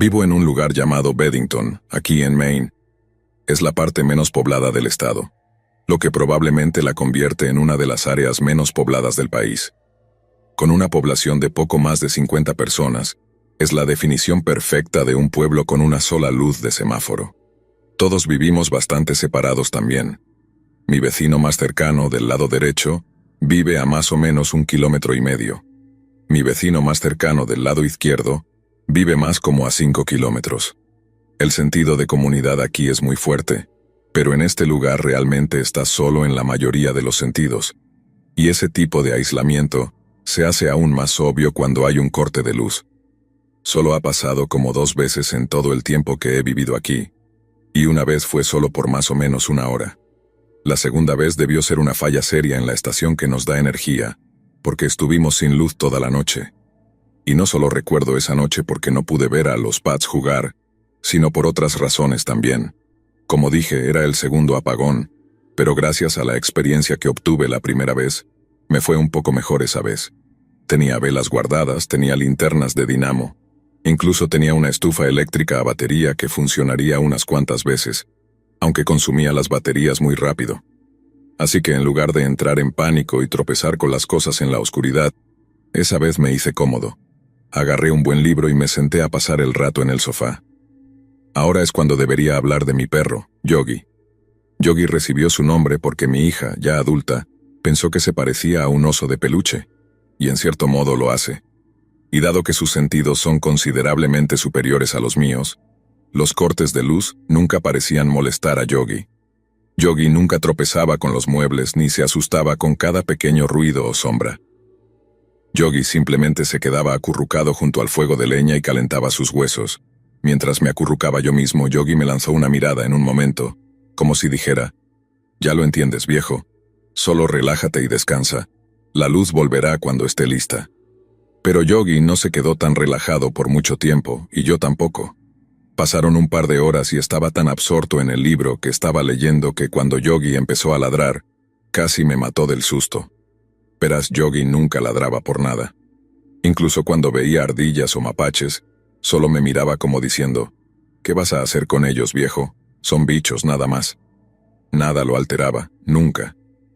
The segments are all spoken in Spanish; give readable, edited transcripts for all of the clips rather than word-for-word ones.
Vivo en un lugar llamado Beddington, aquí en Maine. Es la parte menos poblada del estado, lo que probablemente la convierte en una de las áreas menos pobladas del país. Con una población de poco más de 50 personas, es la definición perfecta de un pueblo con una sola luz de semáforo. Todos vivimos bastante separados también. Mi vecino más cercano, del lado derecho, vive a más o menos 1,5 kilómetros. Mi vecino más cercano, del lado izquierdo, vive más como a 5 kilómetros. El sentido de comunidad aquí es muy fuerte, pero en este lugar realmente estás solo en la mayoría de los sentidos, y ese tipo de aislamiento se hace aún más obvio cuando hay un corte de luz. Solo ha pasado como 2 veces en todo el tiempo que he vivido aquí, y una vez fue solo por más o menos 1 hora. La segunda vez debió ser una falla seria en la estación que nos da energía, porque estuvimos sin luz toda la noche. Y no solo recuerdo esa noche porque no pude ver a los Pats jugar, sino por otras razones también. Como dije, era el segundo apagón, pero gracias a la experiencia que obtuve la primera vez, me fue un poco mejor esa vez. Tenía velas guardadas, tenía linternas de dinamo, incluso tenía una estufa eléctrica a batería que funcionaría unas cuantas veces, aunque consumía las baterías muy rápido. Así que en lugar de entrar en pánico y tropezar con las cosas en la oscuridad, esa vez me hice cómodo. Agarré un buen libro y me senté a pasar el rato en el sofá. Ahora es cuando debería hablar de mi perro, Yogi. Yogi recibió su nombre porque mi hija, ya adulta, pensó que se parecía a un oso de peluche, y en cierto modo lo hace. Y dado que sus sentidos son considerablemente superiores a los míos, los cortes de luz nunca parecían molestar a Yogi. Yogi nunca tropezaba con los muebles ni se asustaba con cada pequeño ruido o sombra. Yogi simplemente se quedaba acurrucado junto al fuego de leña y calentaba sus huesos. Mientras me acurrucaba yo mismo, Yogi me lanzó una mirada en un momento, como si dijera: «Ya lo entiendes, viejo. Solo relájate y descansa. La luz volverá cuando esté lista». Pero Yogi no se quedó tan relajado por mucho tiempo, y yo tampoco. Pasaron un par de horas y estaba tan absorto en el libro que estaba leyendo que cuando Yogi empezó a ladrar, casi me mató del susto. Verás, Yogi nunca ladraba por nada. Incluso cuando veía ardillas o mapaches, solo me miraba como diciendo: «¿Qué vas a hacer con ellos, viejo? Son bichos nada más». Nada lo alteraba, nunca.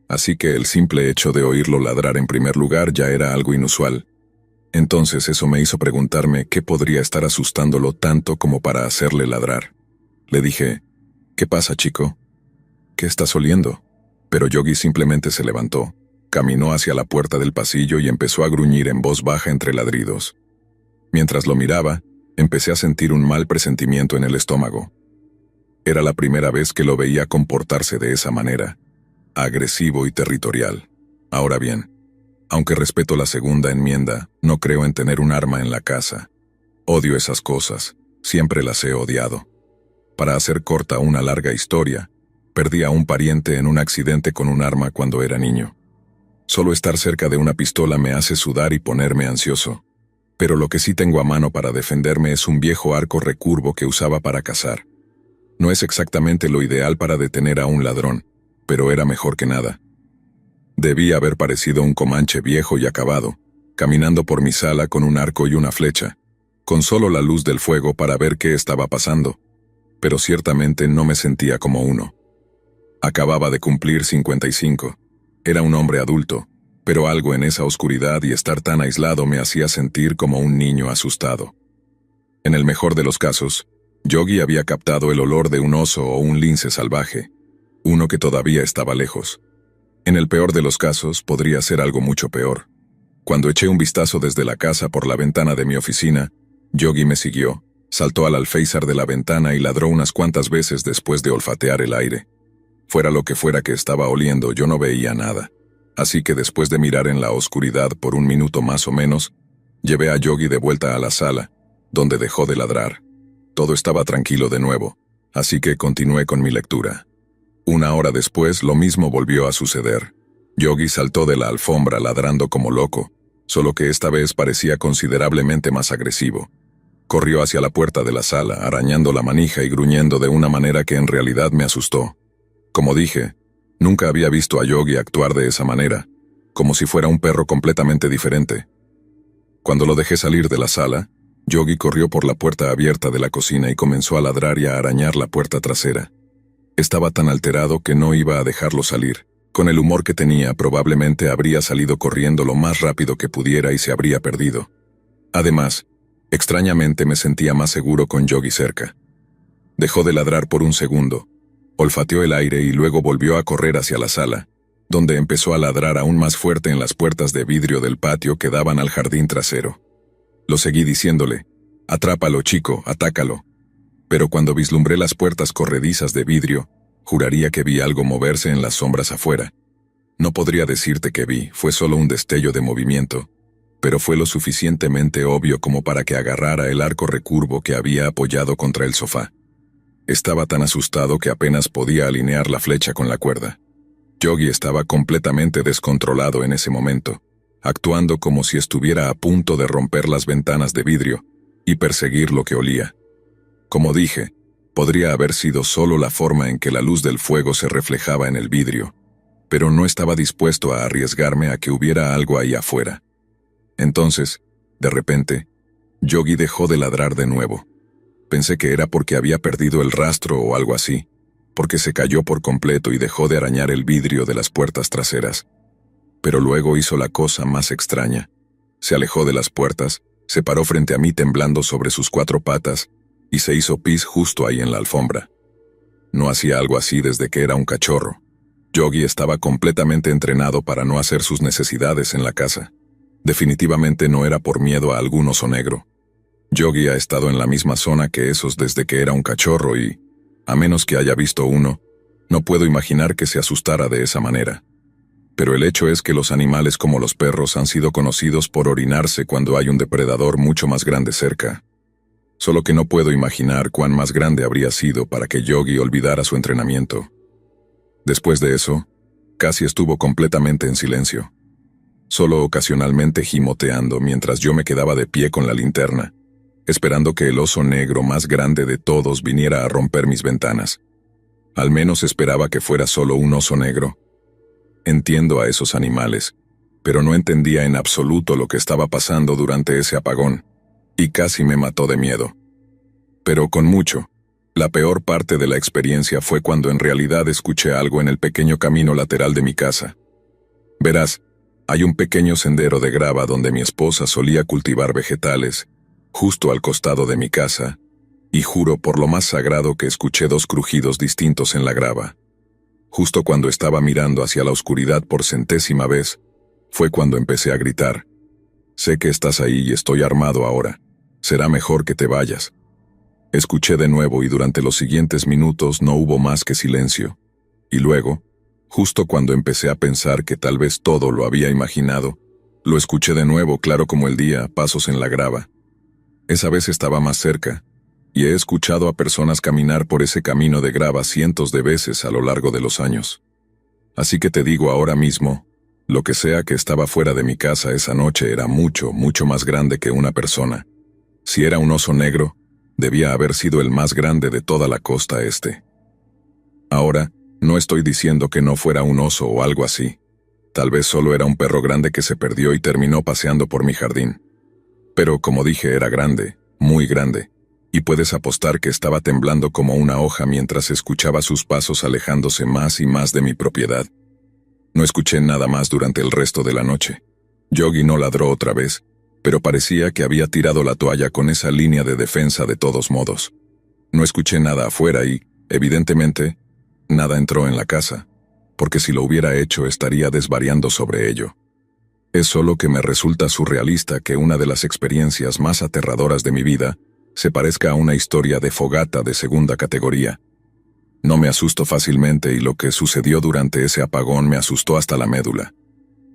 Así que el simple hecho de oírlo ladrar en primer lugar ya era algo inusual. Entonces eso me hizo preguntarme qué podría estar asustándolo tanto como para hacerle ladrar. Le dije: «¿Qué pasa, chico? ¿Qué estás oliendo?». Pero Yogi simplemente se levantó, caminó hacia la puerta del pasillo y empezó a gruñir en voz baja entre ladridos. Mientras lo miraba, empecé a sentir un mal presentimiento en el estómago. Era la primera vez que lo veía comportarse de esa manera, agresivo y territorial. Ahora bien, aunque respeto la segunda enmienda, no creo en tener un arma en la casa. Odio esas cosas, siempre las he odiado. Para hacer corta una larga historia, perdí a un pariente en un accidente con un arma cuando era niño. Solo estar cerca de una pistola me hace sudar y ponerme ansioso. Pero lo que sí tengo a mano para defenderme es un viejo arco recurvo que usaba para cazar. No es exactamente lo ideal para detener a un ladrón, pero era mejor que nada. Debí haber parecido un comanche viejo y acabado, caminando por mi sala con un arco y una flecha, con solo la luz del fuego para ver qué estaba pasando. Pero ciertamente no me sentía como uno. Acababa de cumplir 55. Era un hombre adulto, pero algo en esa oscuridad y estar tan aislado me hacía sentir como un niño asustado. En el mejor de los casos, Yogi había captado el olor de un oso o un lince salvaje, uno que todavía estaba lejos. En el peor de los casos, podría ser algo mucho peor. Cuando eché un vistazo desde la casa por la ventana de mi oficina, Yogi me siguió, saltó al alféizar de la ventana y ladró unas cuantas veces después de olfatear el aire. Fuera lo que fuera que estaba oliendo, yo no veía nada. Así que después de mirar en la oscuridad por 1 minuto más o menos, llevé a Yogi de vuelta a la sala, donde dejó de ladrar. Todo estaba tranquilo de nuevo, así que continué con mi lectura. 1 hora después, lo mismo volvió a suceder. Yogi saltó de la alfombra ladrando como loco, solo que esta vez parecía considerablemente más agresivo. Corrió hacia la puerta de la sala, arañando la manija y gruñendo de una manera que en realidad me asustó. Como dije, nunca había visto a Yogi actuar de esa manera, como si fuera un perro completamente diferente. Cuando lo dejé salir de la sala, Yogi corrió por la puerta abierta de la cocina y comenzó a ladrar y a arañar la puerta trasera. Estaba tan alterado que no iba a dejarlo salir. Con el humor que tenía, probablemente habría salido corriendo lo más rápido que pudiera y se habría perdido. Además, extrañamente me sentía más seguro con Yogi cerca. Dejó de ladrar por un segundo, olfateó el aire y luego volvió a correr hacia la sala, donde empezó a ladrar aún más fuerte en las puertas de vidrio del patio que daban al jardín trasero. Lo seguí diciéndole: «Atrápalo, chico, atácalo». Pero cuando vislumbré las puertas corredizas de vidrio, juraría que vi algo moverse en las sombras afuera. No podría decirte que vi, fue solo un destello de movimiento, pero fue lo suficientemente obvio como para que agarrara el arco recurvo que había apoyado contra el sofá. Estaba tan asustado que apenas podía alinear la flecha con la cuerda. Yogi estaba completamente descontrolado en ese momento, actuando como si estuviera a punto de romper las ventanas de vidrio y perseguir lo que olía. Como dije, podría haber sido solo la forma en que la luz del fuego se reflejaba en el vidrio, pero no estaba dispuesto a arriesgarme a que hubiera algo ahí afuera. Entonces, de repente, Yogi dejó de ladrar de nuevo. Pensé que era porque había perdido el rastro o algo así, porque se cayó por completo y dejó de arañar el vidrio de las puertas traseras. Pero luego hizo la cosa más extraña. Se alejó de las puertas, se paró frente a mí temblando sobre sus 4 patas y se hizo pis justo ahí en la alfombra. No hacía algo así desde que era un cachorro. Yogi estaba completamente entrenado para no hacer sus necesidades en la casa. Definitivamente no era por miedo a algún oso negro. Yogi ha estado en la misma zona que esos desde que era un cachorro y, a menos que haya visto uno, no puedo imaginar que se asustara de esa manera. Pero el hecho es que los animales como los perros han sido conocidos por orinarse cuando hay un depredador mucho más grande cerca. Solo que no puedo imaginar cuán más grande habría sido para que Yogi olvidara su entrenamiento. Después de eso, casi estuvo completamente en silencio, solo ocasionalmente gimoteando mientras yo me quedaba de pie con la linterna, esperando que el oso negro más grande de todos viniera a romper mis ventanas. Al menos esperaba que fuera solo un oso negro. Entiendo a esos animales, pero no entendía en absoluto lo que estaba pasando durante ese apagón, y casi me mató de miedo. Pero con mucho, la peor parte de la experiencia fue cuando en realidad escuché algo en el pequeño camino lateral de mi casa. Verás, hay un pequeño sendero de grava donde mi esposa solía cultivar vegetales, justo al costado de mi casa, y juro por lo más sagrado que escuché 2 crujidos distintos en la grava. Justo cuando estaba mirando hacia la oscuridad por 100ª vez, fue cuando empecé a gritar: «Sé que estás ahí y estoy armado ahora. Será mejor que te vayas». Escuché de nuevo y durante los siguientes minutos no hubo más que silencio. Y luego, justo cuando empecé a pensar que tal vez todo lo había imaginado, lo escuché de nuevo claro como el día, pasos en la grava. Esa vez estaba más cerca, y he escuchado a personas caminar por ese camino de grava cientos de veces a lo largo de los años. Así que te digo ahora mismo, lo que sea que estaba fuera de mi casa esa noche era mucho, mucho más grande que una persona. Si era un oso negro, debía haber sido el más grande de toda la costa este. Ahora, no estoy diciendo que no fuera un oso o algo así. Tal vez solo era un perro grande que se perdió y terminó paseando por mi jardín. Pero como dije, era grande, muy grande, y puedes apostar que estaba temblando como una hoja mientras escuchaba sus pasos alejándose más y más de mi propiedad. No escuché nada más durante el resto de la noche. Yogi no ladró otra vez, pero parecía que había tirado la toalla con esa línea de defensa de todos modos. No escuché nada afuera y, evidentemente, nada entró en la casa, porque si lo hubiera hecho estaría desvariando sobre ello. Es solo que me resulta surrealista que una de las experiencias más aterradoras de mi vida se parezca a una historia de fogata de segunda categoría. No me asusto fácilmente y lo que sucedió durante ese apagón me asustó hasta la médula.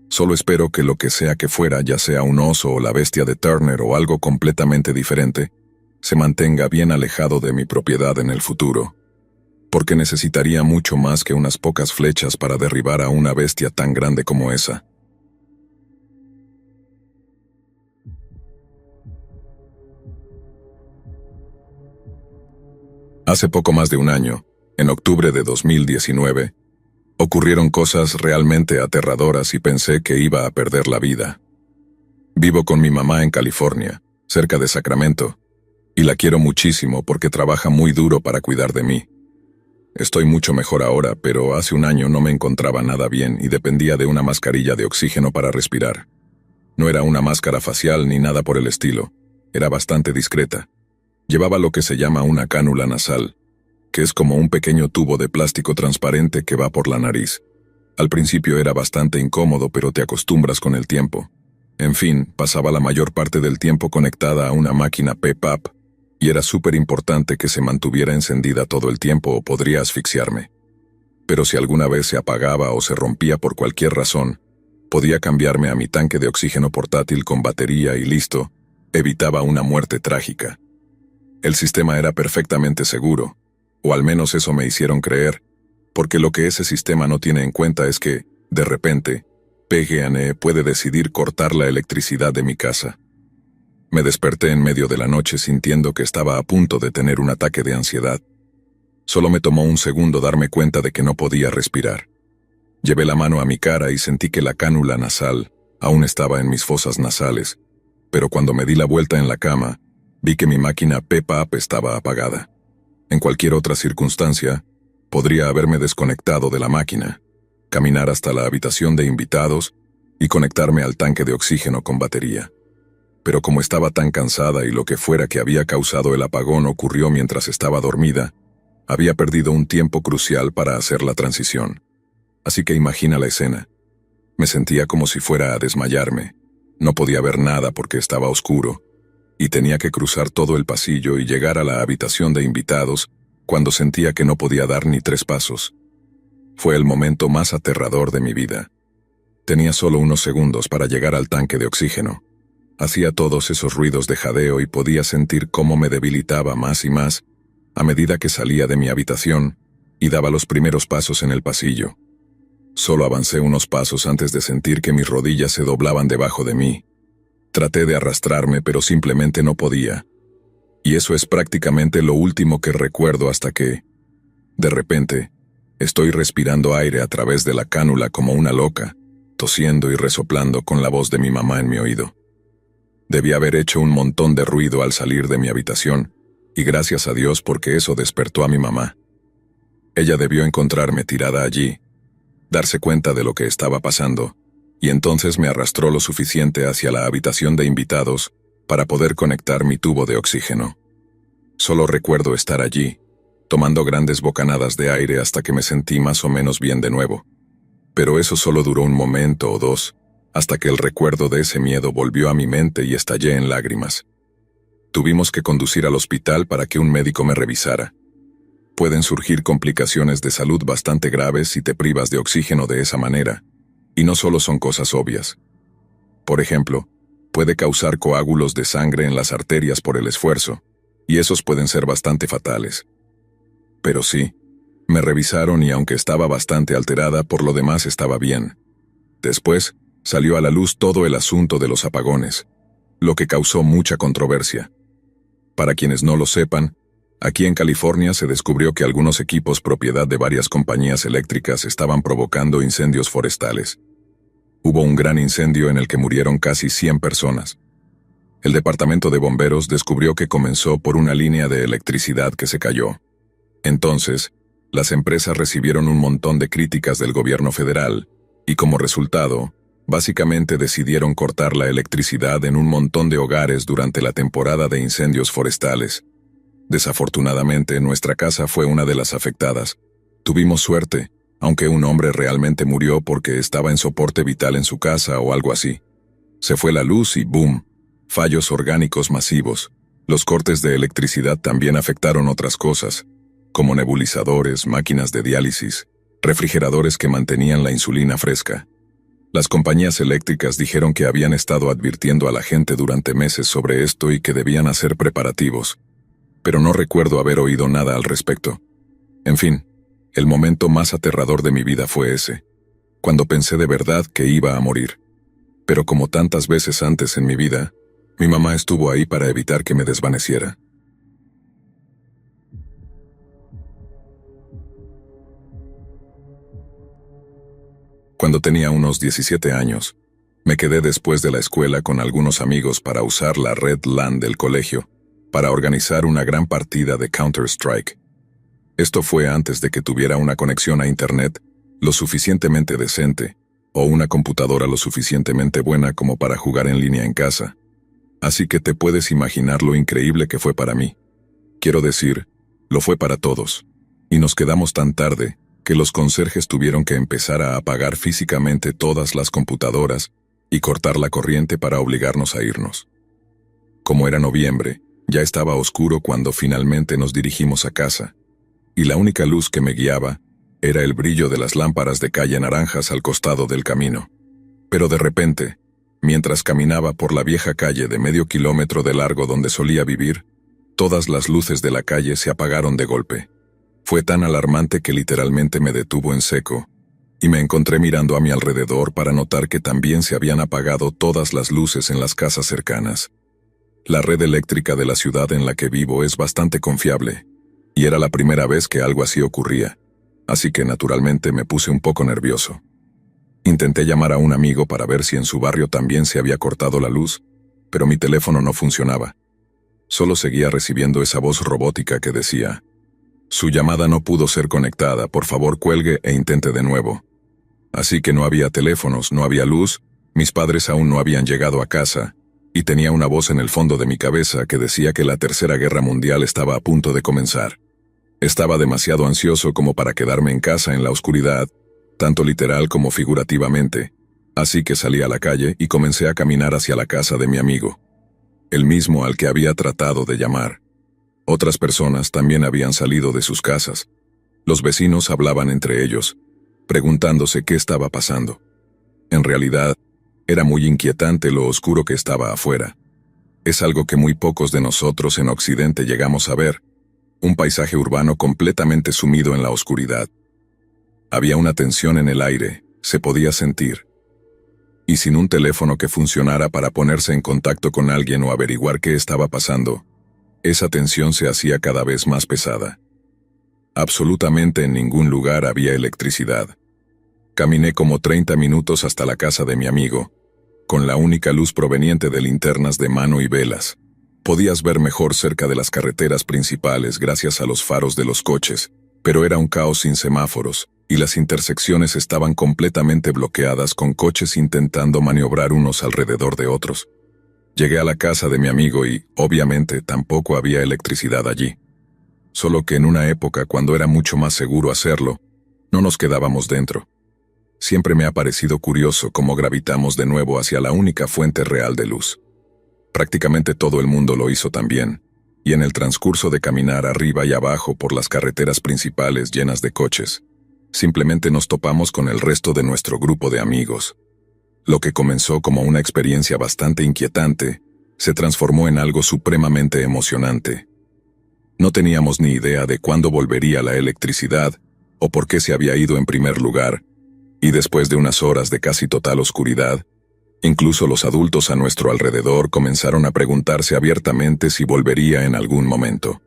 Solo espero que lo que sea que fuera, ya sea un oso o la bestia de Turner o algo completamente diferente, se mantenga bien alejado de mi propiedad en el futuro, porque necesitaría mucho más que unas pocas flechas para derribar a una bestia tan grande como esa. Hace poco más de un año, en octubre de 2019, ocurrieron cosas realmente aterradoras y pensé que iba a perder la vida. Vivo con mi mamá en California, cerca de Sacramento, y la quiero muchísimo porque trabaja muy duro para cuidar de mí. Estoy mucho mejor ahora, pero hace un año no me encontraba nada bien y dependía de una mascarilla de oxígeno para respirar. No era una máscara facial ni nada por el estilo, era bastante discreta. Llevaba lo que se llama una cánula nasal, que es como un pequeño tubo de plástico transparente que va por la nariz. Al principio era bastante incómodo, pero te acostumbras con el tiempo. En fin, pasaba la mayor parte del tiempo conectada a una máquina PPAP, y era súper importante que se mantuviera encendida todo el tiempo o podría asfixiarme. Pero si alguna vez se apagaba o se rompía por cualquier razón, podía cambiarme a mi tanque de oxígeno portátil con batería y listo, evitaba una muerte trágica. El sistema era perfectamente seguro, o al menos eso me hicieron creer, porque lo que ese sistema no tiene en cuenta es que, de repente, PG&E puede decidir cortar la electricidad de mi casa. Me desperté en medio de la noche sintiendo que estaba a punto de tener un ataque de ansiedad. Solo me tomó un segundo darme cuenta de que no podía respirar. Llevé la mano a mi cara y sentí que la cánula nasal aún estaba en mis fosas nasales, pero cuando me di la vuelta en la cama, vi que mi máquina PPAP estaba apagada. En cualquier otra circunstancia, podría haberme desconectado de la máquina, caminar hasta la habitación de invitados y conectarme al tanque de oxígeno con batería. Pero como estaba tan cansada y lo que fuera que había causado el apagón ocurrió mientras estaba dormida, había perdido un tiempo crucial para hacer la transición. Así que imagina la escena. Me sentía como si fuera a desmayarme. No podía ver nada porque estaba oscuro, y tenía que cruzar todo el pasillo y llegar a la habitación de invitados cuando sentía que no podía dar ni 3 pasos. Fue el momento más aterrador de mi vida. Tenía solo unos segundos para llegar al tanque de oxígeno. Hacía todos esos ruidos de jadeo y podía sentir cómo me debilitaba más y más a medida que salía de mi habitación y daba los primeros pasos en el pasillo. Solo avancé unos pasos antes de sentir que mis rodillas se doblaban debajo de mí. Traté de arrastrarme, pero simplemente no podía. Y eso es prácticamente lo último que recuerdo hasta que, de repente, estoy respirando aire a través de la cánula como una loca, tosiendo y resoplando con la voz de mi mamá en mi oído. Debí haber hecho un montón de ruido al salir de mi habitación, y gracias a Dios porque eso despertó a mi mamá. Ella debió encontrarme tirada allí, darse cuenta de lo que estaba pasando, y entonces me arrastró lo suficiente hacia la habitación de invitados para poder conectar mi tubo de oxígeno. Solo recuerdo estar allí, tomando grandes bocanadas de aire hasta que me sentí más o menos bien de nuevo. Pero eso solo duró un momento o dos, hasta que el recuerdo de ese miedo volvió a mi mente y estallé en lágrimas. Tuvimos que conducir al hospital para que un médico me revisara. Pueden surgir complicaciones de salud bastante graves si te privas de oxígeno de esa manera, y no solo son cosas obvias. Por ejemplo, puede causar coágulos de sangre en las arterias por el esfuerzo, y esos pueden ser bastante fatales. Pero sí, me revisaron y aunque estaba bastante alterada, por lo demás estaba bien. Después, salió a la luz todo el asunto de los apagones, lo que causó mucha controversia. Para quienes no lo sepan, aquí en California se descubrió que algunos equipos propiedad de varias compañías eléctricas estaban provocando incendios forestales. Hubo un gran incendio en el que murieron casi 100 personas. El departamento de bomberos descubrió que comenzó por una línea de electricidad que se cayó. Entonces, las empresas recibieron un montón de críticas del gobierno federal, y como resultado, básicamente decidieron cortar la electricidad en un montón de hogares durante la temporada de incendios forestales. Desafortunadamente, nuestra casa fue una de las afectadas. Tuvimos suerte, aunque un hombre realmente murió porque estaba en soporte vital en su casa o algo así. Se fue la luz y ¡boom! Fallos orgánicos masivos. Los cortes de electricidad también afectaron otras cosas, como nebulizadores, máquinas de diálisis, refrigeradores que mantenían la insulina fresca. Las compañías eléctricas dijeron que habían estado advirtiendo a la gente durante meses sobre esto y que debían hacer preparativos, pero no recuerdo haber oído nada al respecto. En fin, el momento más aterrador de mi vida fue ese, cuando pensé de verdad que iba a morir. Pero como tantas veces antes en mi vida, mi mamá estuvo ahí para evitar que me desvaneciera. Cuando tenía unos 17 años, Me quedé después de la escuela con algunos amigos para usar la red LAN del colegio, para organizar una gran partida de Counter-Strike. Esto fue antes de que tuviera una conexión a Internet lo suficientemente decente, o una computadora lo suficientemente buena como para jugar en línea en casa. Así que te puedes imaginar lo increíble que fue para mí. Quiero decir, lo fue para todos. Y nos quedamos tan tarde que los conserjes tuvieron que empezar a apagar físicamente todas las computadoras y cortar la corriente para obligarnos a irnos. Como era noviembre, ya estaba oscuro cuando finalmente nos dirigimos a casa, y la única luz que me guiaba era el brillo de las lámparas de calle naranjas al costado del camino. Pero de repente, mientras caminaba por la vieja calle de medio kilómetro de largo donde solía vivir, todas las luces de la calle se apagaron de golpe. Fue tan alarmante que literalmente me detuvo en seco, y me encontré mirando a mi alrededor para notar que también se habían apagado todas las luces en las casas cercanas. La red eléctrica de la ciudad en la que vivo es bastante confiable, y era la primera vez que algo así ocurría, así que naturalmente me puse un poco nervioso. Intenté llamar a un amigo para ver si en su barrio también se había cortado la luz, pero mi teléfono no funcionaba. Solo seguía recibiendo esa voz robótica que decía: «Su llamada no pudo ser conectada, por favor cuelgue e intente de nuevo». Así que no había teléfonos, no había luz, mis padres aún no habían llegado a casa, y tenía una voz en el fondo de mi cabeza que decía que la Tercera Guerra Mundial estaba a punto de comenzar. Estaba demasiado ansioso como para quedarme en casa en la oscuridad, tanto literal como figurativamente, así que salí a la calle y comencé a caminar hacia la casa de mi amigo, el mismo al que había tratado de llamar. Otras personas también habían salido de sus casas. Los vecinos hablaban entre ellos, preguntándose qué estaba pasando. En realidad, era muy inquietante lo oscuro que estaba afuera. Es algo que muy pocos de nosotros en Occidente llegamos a ver, un paisaje urbano completamente sumido en la oscuridad. Había una tensión en el aire, se podía sentir. Y sin un teléfono que funcionara para ponerse en contacto con alguien o averiguar qué estaba pasando, esa tensión se hacía cada vez más pesada. Absolutamente en ningún lugar había electricidad. Caminé como 30 minutos hasta la casa de mi amigo, con la única luz proveniente de linternas de mano y velas. Podías ver mejor cerca de las carreteras principales gracias a los faros de los coches, pero era un caos sin semáforos, y las intersecciones estaban completamente bloqueadas con coches intentando maniobrar unos alrededor de otros. Llegué a la casa de mi amigo y, obviamente, tampoco había electricidad allí. Solo que en una época cuando era mucho más seguro hacerlo, no nos quedábamos dentro. Siempre me ha parecido curioso cómo gravitamos de nuevo hacia la única fuente real de luz. Prácticamente todo el mundo lo hizo también, y en el transcurso de caminar arriba y abajo por las carreteras principales llenas de coches, simplemente nos topamos con el resto de nuestro grupo de amigos. Lo que comenzó como una experiencia bastante inquietante, se transformó en algo supremamente emocionante. No teníamos ni idea de cuándo volvería la electricidad, o por qué se había ido en primer lugar, y después de unas horas de casi total oscuridad, incluso los adultos a nuestro alrededor comenzaron a preguntarse abiertamente si volvería en algún momento.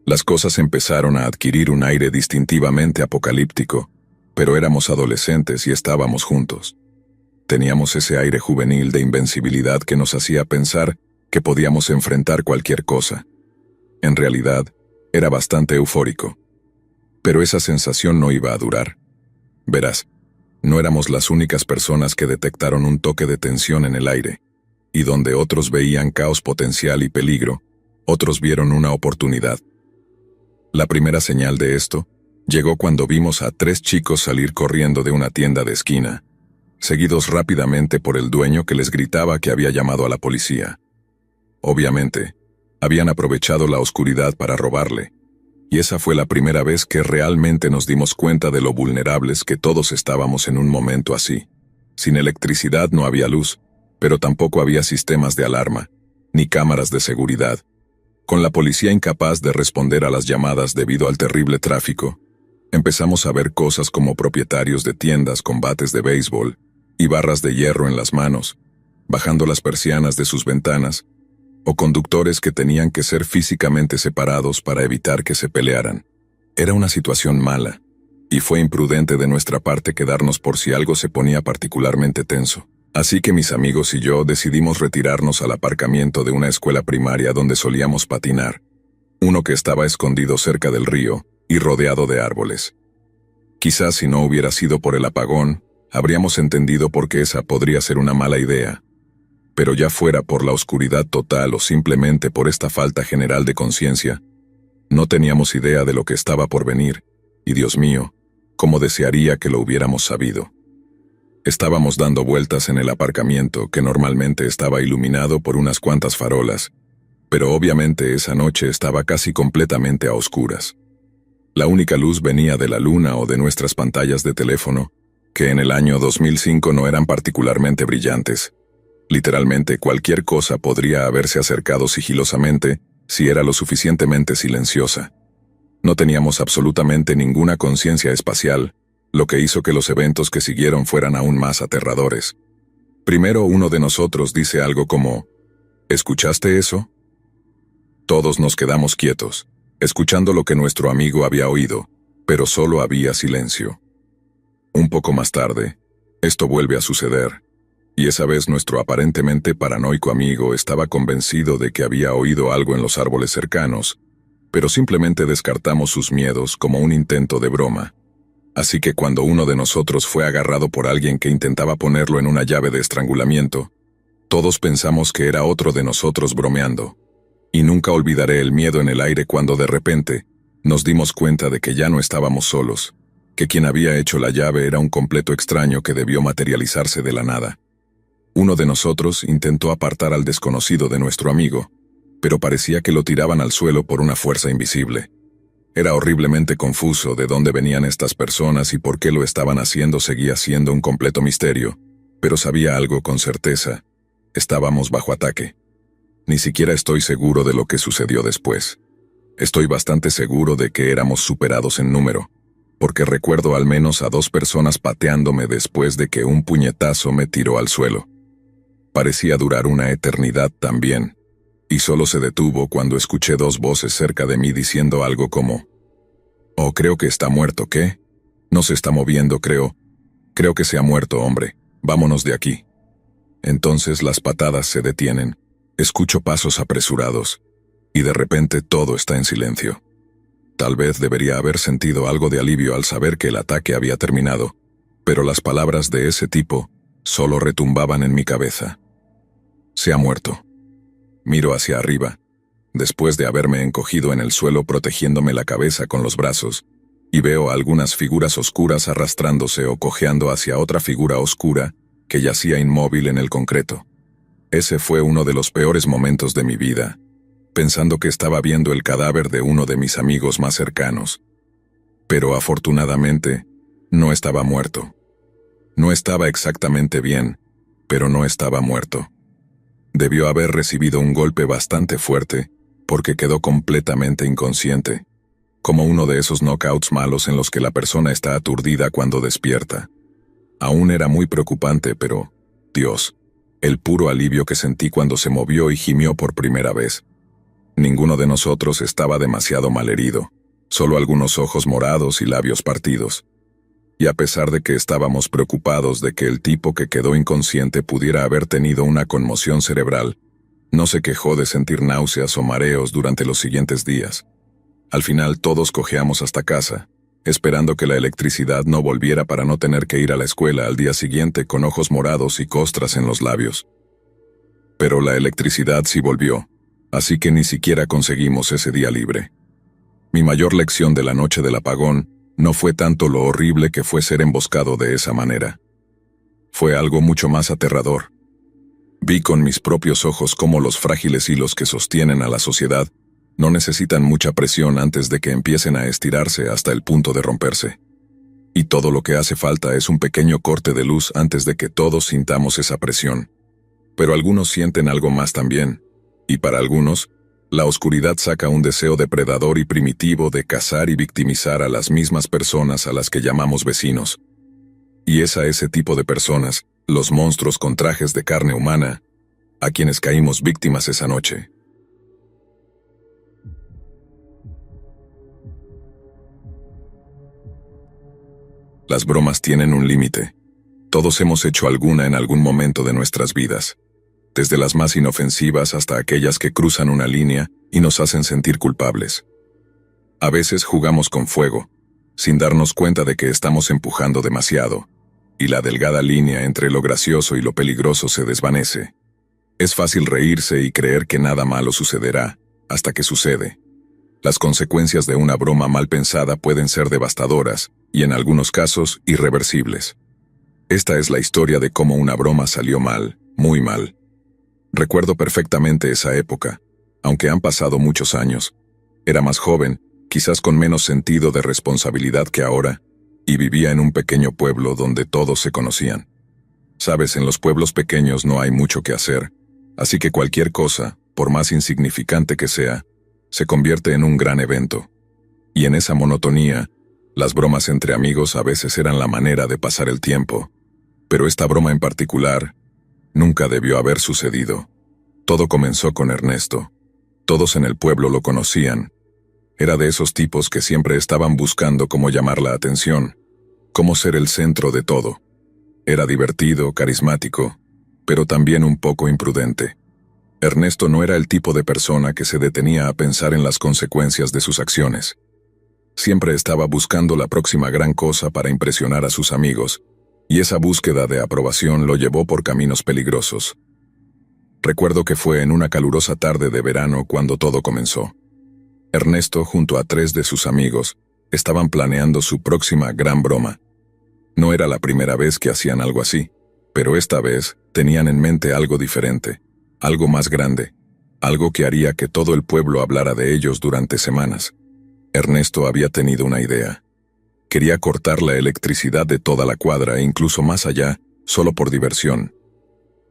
Las cosas empezaron a adquirir un aire distintivamente apocalíptico, pero éramos adolescentes y estábamos juntos. Teníamos ese aire juvenil de invencibilidad que nos hacía pensar que podíamos enfrentar cualquier cosa. En realidad, era bastante eufórico. Pero esa sensación no iba a durar. Verás, no éramos las únicas personas que detectaron un toque de tensión en el aire, y donde otros veían caos potencial y peligro, otros vieron una oportunidad. La primera señal de esto llegó cuando vimos a 3 chicos salir corriendo de una tienda de esquina, seguidos rápidamente por el dueño que les gritaba que había llamado a la policía. Obviamente, habían aprovechado la oscuridad para robarle, y esa fue la primera vez que realmente nos dimos cuenta de lo vulnerables que todos estábamos en un momento así. Sin electricidad no había luz, pero tampoco había sistemas de alarma, ni cámaras de seguridad. Con la policía incapaz de responder a las llamadas debido al terrible tráfico, empezamos a ver cosas como propietarios de tiendas con bates de béisbol y barras de hierro en las manos, bajando las persianas de sus ventanas, o conductores que tenían que ser físicamente separados para evitar que se pelearan. Era una situación mala, y fue imprudente de nuestra parte quedarnos por si algo se ponía particularmente tenso. Así que mis amigos y yo decidimos retirarnos al aparcamiento de una escuela primaria donde solíamos patinar, uno que estaba escondido cerca del río y rodeado de árboles. Quizás si no hubiera sido por el apagón, habríamos entendido por qué esa podría ser una mala idea. Pero ya fuera por la oscuridad total o simplemente por esta falta general de conciencia, no teníamos idea de lo que estaba por venir, y Dios mío, cómo desearía que lo hubiéramos sabido. Estábamos dando vueltas en el aparcamiento que normalmente estaba iluminado por unas cuantas farolas, pero obviamente esa noche estaba casi completamente a oscuras. La única luz venía de la luna o de nuestras pantallas de teléfono, que en el año 2005 no eran particularmente brillantes. Literalmente cualquier cosa podría haberse acercado sigilosamente si era lo suficientemente silenciosa. No teníamos absolutamente ninguna conciencia espacial, lo que hizo que los eventos que siguieron fueran aún más aterradores. Primero uno de nosotros dice algo como, ¿escuchaste eso? Todos nos quedamos quietos, escuchando lo que nuestro amigo había oído, pero solo había silencio. Un poco más tarde, esto vuelve a suceder, y esa vez nuestro aparentemente paranoico amigo estaba convencido de que había oído algo en los árboles cercanos, pero simplemente descartamos sus miedos como un intento de broma. Así que cuando uno de nosotros fue agarrado por alguien que intentaba ponerlo en una llave de estrangulamiento, todos pensamos que era otro de nosotros bromeando. Y nunca olvidaré el miedo en el aire cuando de repente nos dimos cuenta de que ya no estábamos solos, que quien había hecho la llave era un completo extraño que debió materializarse de la nada. Uno de nosotros intentó apartar al desconocido de nuestro amigo, pero parecía que lo tiraban al suelo por una fuerza invisible. Era horriblemente confuso de dónde venían estas personas y por qué lo estaban haciendo seguía siendo un completo misterio, pero sabía algo con certeza: estábamos bajo ataque. Ni siquiera estoy seguro de lo que sucedió después. Estoy bastante seguro de que éramos superados en número, porque recuerdo al menos a 2 personas pateándome después de que un puñetazo me tiró al suelo. Parecía durar una eternidad también, y solo se detuvo cuando escuché 2 voces cerca de mí diciendo algo como: «Oh, creo que está muerto, ¿qué? No se está moviendo, creo. Creo que se ha muerto, hombre. Vámonos de aquí». Entonces las patadas se detienen. Escucho pasos apresurados, y de repente todo está en silencio. Tal vez debería haber sentido algo de alivio al saber que el ataque había terminado, pero las palabras de ese tipo solo retumbaban en mi cabeza. Se ha muerto. Miro hacia arriba, después de haberme encogido en el suelo protegiéndome la cabeza con los brazos, y veo a algunas figuras oscuras arrastrándose o cojeando hacia otra figura oscura que yacía inmóvil en el concreto. Ese fue uno de los peores momentos de mi vida, pensando que estaba viendo el cadáver de uno de mis amigos más cercanos. Pero afortunadamente, no estaba muerto. No estaba exactamente bien, pero no estaba muerto. Debió haber recibido un golpe bastante fuerte, porque quedó completamente inconsciente, como uno de esos knockouts malos en los que la persona está aturdida cuando despierta. Aún era muy preocupante, pero, Dios, el puro alivio que sentí cuando se movió y gimió por primera vez. Ninguno de nosotros estaba demasiado malherido, solo algunos ojos morados y labios partidos. Y a pesar de que estábamos preocupados de que el tipo que quedó inconsciente pudiera haber tenido una conmoción cerebral, no se quejó de sentir náuseas o mareos durante los siguientes días. Al final todos cojeamos hasta casa, esperando que la electricidad no volviera para no tener que ir a la escuela al día siguiente con ojos morados y costras en los labios. Pero la electricidad sí volvió, así que ni siquiera conseguimos ese día libre. Mi mayor lección de la noche del apagón no fue tanto lo horrible que fue ser emboscado de esa manera. Fue algo mucho más aterrador. Vi con mis propios ojos cómo los frágiles hilos que sostienen a la sociedad no necesitan mucha presión antes de que empiecen a estirarse hasta el punto de romperse. Y todo lo que hace falta es un pequeño corte de luz antes de que todos sintamos esa presión. Pero algunos sienten algo más también, y para algunos, la oscuridad saca un deseo depredador y primitivo de cazar y victimizar a las mismas personas a las que llamamos vecinos. Y es a ese tipo de personas, los monstruos con trajes de carne humana, a quienes caímos víctimas esa noche. Las bromas tienen un límite. Todos hemos hecho alguna en algún momento de nuestras vidas, desde las más inofensivas hasta aquellas que cruzan una línea y nos hacen sentir culpables. A veces jugamos con fuego, sin darnos cuenta de que estamos empujando demasiado, y la delgada línea entre lo gracioso y lo peligroso se desvanece. Es fácil reírse y creer que nada malo sucederá, hasta que sucede. Las consecuencias de una broma mal pensada pueden ser devastadoras, y en algunos casos, irreversibles. Esta es la historia de cómo una broma salió mal, muy mal. Recuerdo perfectamente esa época, aunque han pasado muchos años. Era más joven, quizás con menos sentido de responsabilidad que ahora, y vivía en un pequeño pueblo donde todos se conocían. Sabes, en los pueblos pequeños no hay mucho que hacer, así que cualquier cosa, por más insignificante que sea, se convierte en un gran evento. Y en esa monotonía, las bromas entre amigos a veces eran la manera de pasar el tiempo. Pero esta broma en particular nunca debió haber sucedido. Todo comenzó con Ernesto. Todos en el pueblo lo conocían. Era de esos tipos que siempre estaban buscando cómo llamar la atención, cómo ser el centro de todo. Era divertido, carismático, pero también un poco imprudente. Ernesto no era el tipo de persona que se detenía a pensar en las consecuencias de sus acciones. Siempre estaba buscando la próxima gran cosa para impresionar a sus amigos, y esa búsqueda de aprobación lo llevó por caminos peligrosos. Recuerdo que fue en una calurosa tarde de verano cuando todo comenzó. Ernesto, junto a 3 de sus amigos, estaban planeando su próxima gran broma. No era la primera vez que hacían algo así, pero esta vez tenían en mente algo diferente, algo más grande, algo que haría que todo el pueblo hablara de ellos durante semanas. Ernesto había tenido una idea. Quería cortar la electricidad de toda la cuadra e incluso más allá, solo por diversión.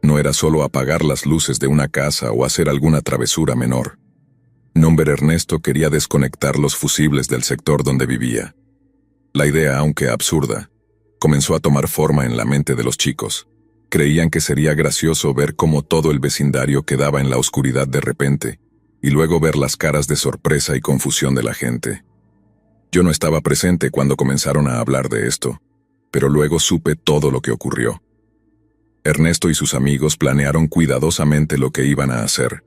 No era solo apagar las luces de una casa o hacer alguna travesura menor. Nombre Ernesto quería desconectar los fusibles del sector donde vivía. La idea, aunque absurda, comenzó a tomar forma en la mente de los chicos. Creían que sería gracioso ver cómo todo el vecindario quedaba en la oscuridad de repente, y luego ver las caras de sorpresa y confusión de la gente. Yo no estaba presente cuando comenzaron a hablar de esto, pero luego supe todo lo que ocurrió. Ernesto y sus amigos planearon cuidadosamente lo que iban a hacer.